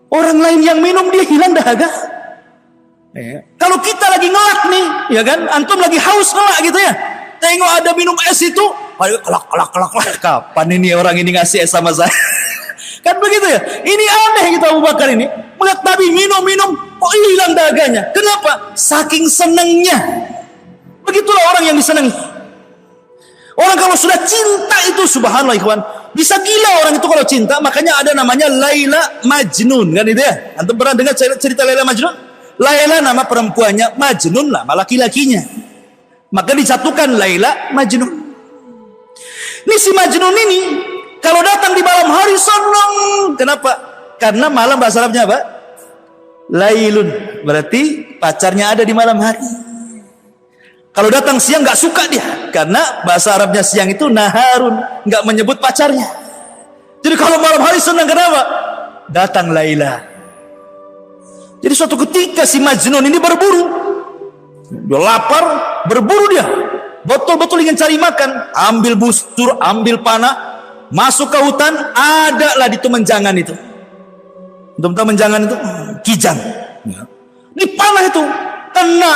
Orang lain yang minum, dia hilang dahaga. Kalau kita lagi ngelak nih, ya kan, antum lagi haus ngelak gitu ya, tengok ada minum es itu, ayo kelak. Kapan ini orang ini ngasih es sama saya? Kan begitu ya. Ini aneh gitu Abu Bakar ini. Melihat Nabi minum, kok hilang dahaganya. Kenapa? Saking senangnya. Begitulah orang yang disenangi. Orang kalau sudah cinta itu, subhanallah ikhwan, bisa gila orang itu kalau cinta. Makanya ada namanya Laila Majnun, kan itu ya. Antum pernah dengar cerita Laila Majnun? Laila nama perempuannya, Majnun nama laki-lakinya. Maka disatukan Laila Majnun. Ini si Majnun ini kalau datang di malam hari senang. Kenapa? Karena malam bahasa Arabnya apa? Lailun. Berarti pacarnya ada di malam hari. Kalau datang siang nggak suka dia, karena bahasa Arabnya siang itu naharun, nggak menyebut pacarnya. Jadi kalau malam hari senang, kenapa? Datang Laila. Jadi suatu ketika si Majnun ini berburu, dia lapar, berburu dia, betul-betul ingin cari makan, ambil busur, ambil panah, masuk ke hutan, ada lah di itu menjangan itu. Tahu menjangan itu kijang. Ini panah itu kena,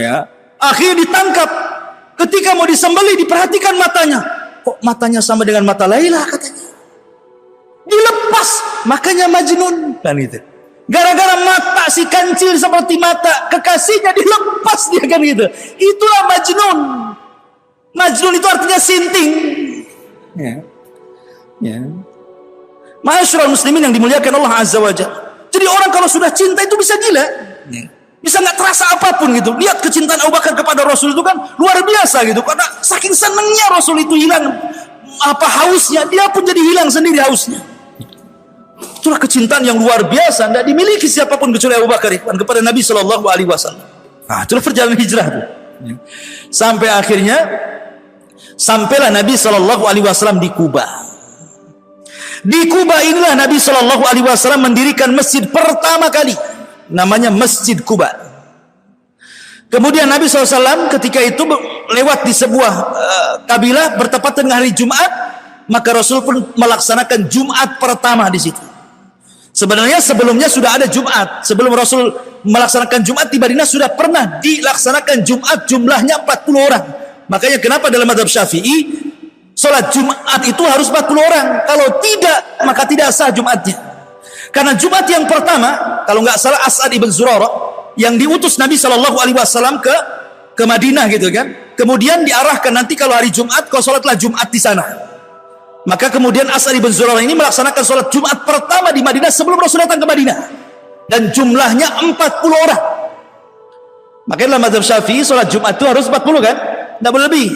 ya. Akhirnya ditangkap. Ketika mau disembelih, diperhatikan matanya. Kok matanya sama dengan mata Laila, katanya. Dilepas, makanya Majnun. Kan gitu. Gara-gara mata si kancil seperti mata kekasihnya dilepas dia, kan gitu. Itulah Majnun. Majnun itu artinya sinting. Ya. Masyarakat muslimin yang dimuliakan Allah Azza wa Jalla. Jadi orang kalau sudah cinta itu bisa gila. Bisa nggak terasa apapun gitu. Lihat kecintaan Abu Bakar kepada Rasul itu kan luar biasa gitu. Karena saking senangnya Rasul itu hilang apa hausnya, dia pun jadi hilang sendiri hausnya. Itulah kecintaan yang luar biasa, tidak dimiliki siapapun kecuali Abu Bakar kepada Nabi Shallallahu Alaihi Wasallam. Nah, itulah perjalanan hijrah itu. Sampai akhirnya sampailah Nabi Shallallahu Alaihi Wasallam di Kuba. Di Kuba inilah Nabi Shallallahu Alaihi Wasallam mendirikan masjid pertama kali. Namanya Masjid Kuba. Kemudian Nabi SAW ketika itu lewat di sebuah kabilah bertepatan dengan hari Jumat, maka Rasul pun melaksanakan Jumat pertama di situ. Sebenarnya sebelumnya sudah ada Jumat. Sebelum Rasul melaksanakan Jumat di Madinah sudah pernah dilaksanakan Jumat, jumlahnya 40 orang. Makanya kenapa dalam mazhab Syafi'i salat Jumat itu harus 40 orang. Kalau tidak, maka tidak sah Jumatnya. Karena Jumat yang pertama, kalau nggak salah As'ad ibn Zurarah yang diutus Nabi Shallallahu Alaihi Wasallam ke Madinah gitu kan. Kemudian diarahkan nanti kalau hari Jumat kau sholatlah Jumat di sana. Maka kemudian As'ad ibn Zurarah ini melaksanakan sholat Jumat pertama di Madinah sebelum Rasul datang ke Madinah. Dan jumlahnya 40 orang. Makanya dalam mazhab Syafi'i sholat Jumat itu harus 40 kan? Tidak boleh lebih.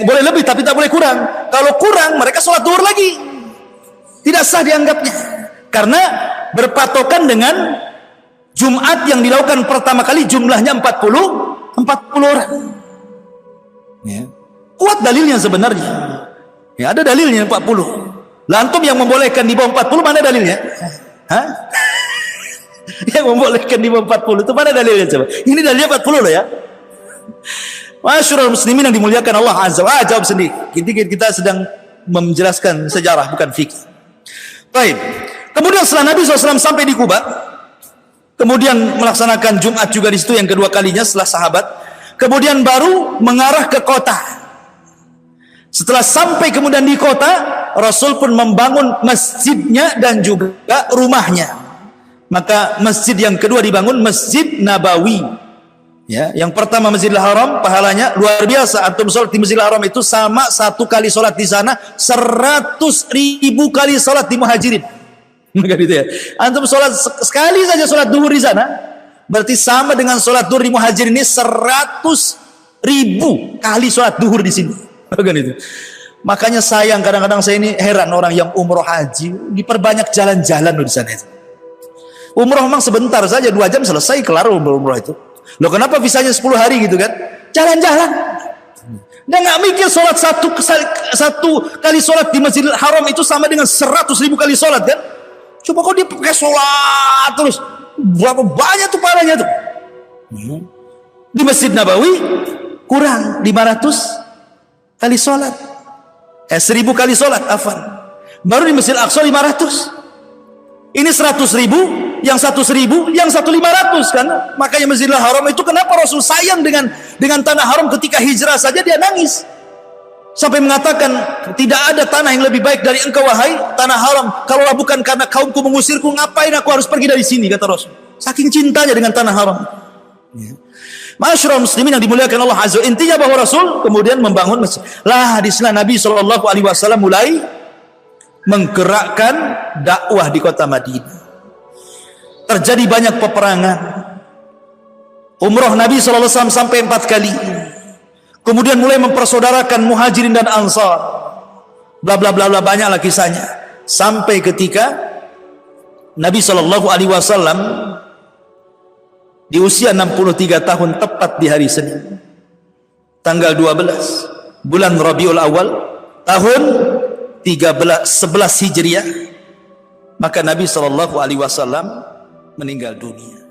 Boleh lebih tapi tak boleh kurang. Kalau kurang mereka sholat duhur lagi. Tidak sah dianggapnya. Karena berpatokan dengan Jumat yang dilakukan pertama kali jumlahnya 40 orang. Ya. Kuat dalilnya sebenarnya. Ya, ada dalilnya 40. Lantum yang membolehkan di bawah 40 mana dalilnya? Hah? Yang membolehkan di bawah 40 itu mana dalilnya coba? Ini dalilnya 40 loh ya. Masyarul muslimin yang dimuliakan Allah Azza wa Jalla, jawab sendiri. Kita sedang menjelaskan sejarah bukan fikih. Baik. Kemudian setelah Nabi SAW sampai di Kuba, kemudian melaksanakan Jumat juga di situ yang kedua kalinya setelah sahabat, kemudian baru mengarah ke kota. Setelah sampai kemudian di kota, Rasul pun membangun masjidnya dan juga rumahnya. Maka masjid yang kedua dibangun Masjid Nabawi. Ya, yang pertama Masjidil Haram pahalanya luar biasa. Antum sholat di Masjidil Haram itu sama satu kali sholat di sana 100.000 kali sholat di Muhajirin. Maka gitu ya. Antum sholat sekali saja sholat duhur di sana, berarti sama dengan sholat duhur di Muhajirin ini 100.000 kali sholat duhur di sini. Kan itu. Makanya sayang kadang-kadang saya ini heran orang yang umroh haji diperbanyak jalan-jalan di sana itu. Umroh memang sebentar saja 2 jam selesai kelar umroh itu. Loh kenapa visanya 10 hari gitu kan? Jalan-jalan. Dan nggak mikir sholat satu kali sholat di Masjidil Haram itu sama dengan 100.000 kali sholat kan? Coba kok dia pakai sholat terus berapa banyak tuh parahnya tuh. Di Masjid Nabawi kurang 500 kali sholat, 1.000 kali sholat, afan. Baru di Masjid Al-Aqsa 500. Ini 100.000, yang 1.000, yang 1.500 kan? Makanya Masjidil Haram itu kenapa Rasul sayang dengan tanah haram ketika hijrah saja dia nangis. Sampai mengatakan tidak ada tanah yang lebih baik dari engkau wahai tanah haram. Kalaulah bukan karena kaumku mengusirku, ngapain aku harus pergi dari sini, kata Rasul. Saking cintanya dengan tanah haram. Ya. Masyarakat muslimin yang dimuliakan Allah Azza, intinya bahwa Rasul kemudian membangun masjid. Lah di sana Nabi SAW mulai menggerakkan dakwah di kota Madinah. Terjadi banyak peperangan. Umrah Nabi SAW sampai 4 kali. Kemudian mulai mempersaudarakan Muhajirin dan Ansar. Bla bla bla bla, banyaklah kisahnya. Sampai ketika Nabi SAW di usia 63 tahun tepat di hari Senin tanggal 12 bulan Rabiul Awal tahun 11 Hijriah, maka Nabi SAW meninggal dunia.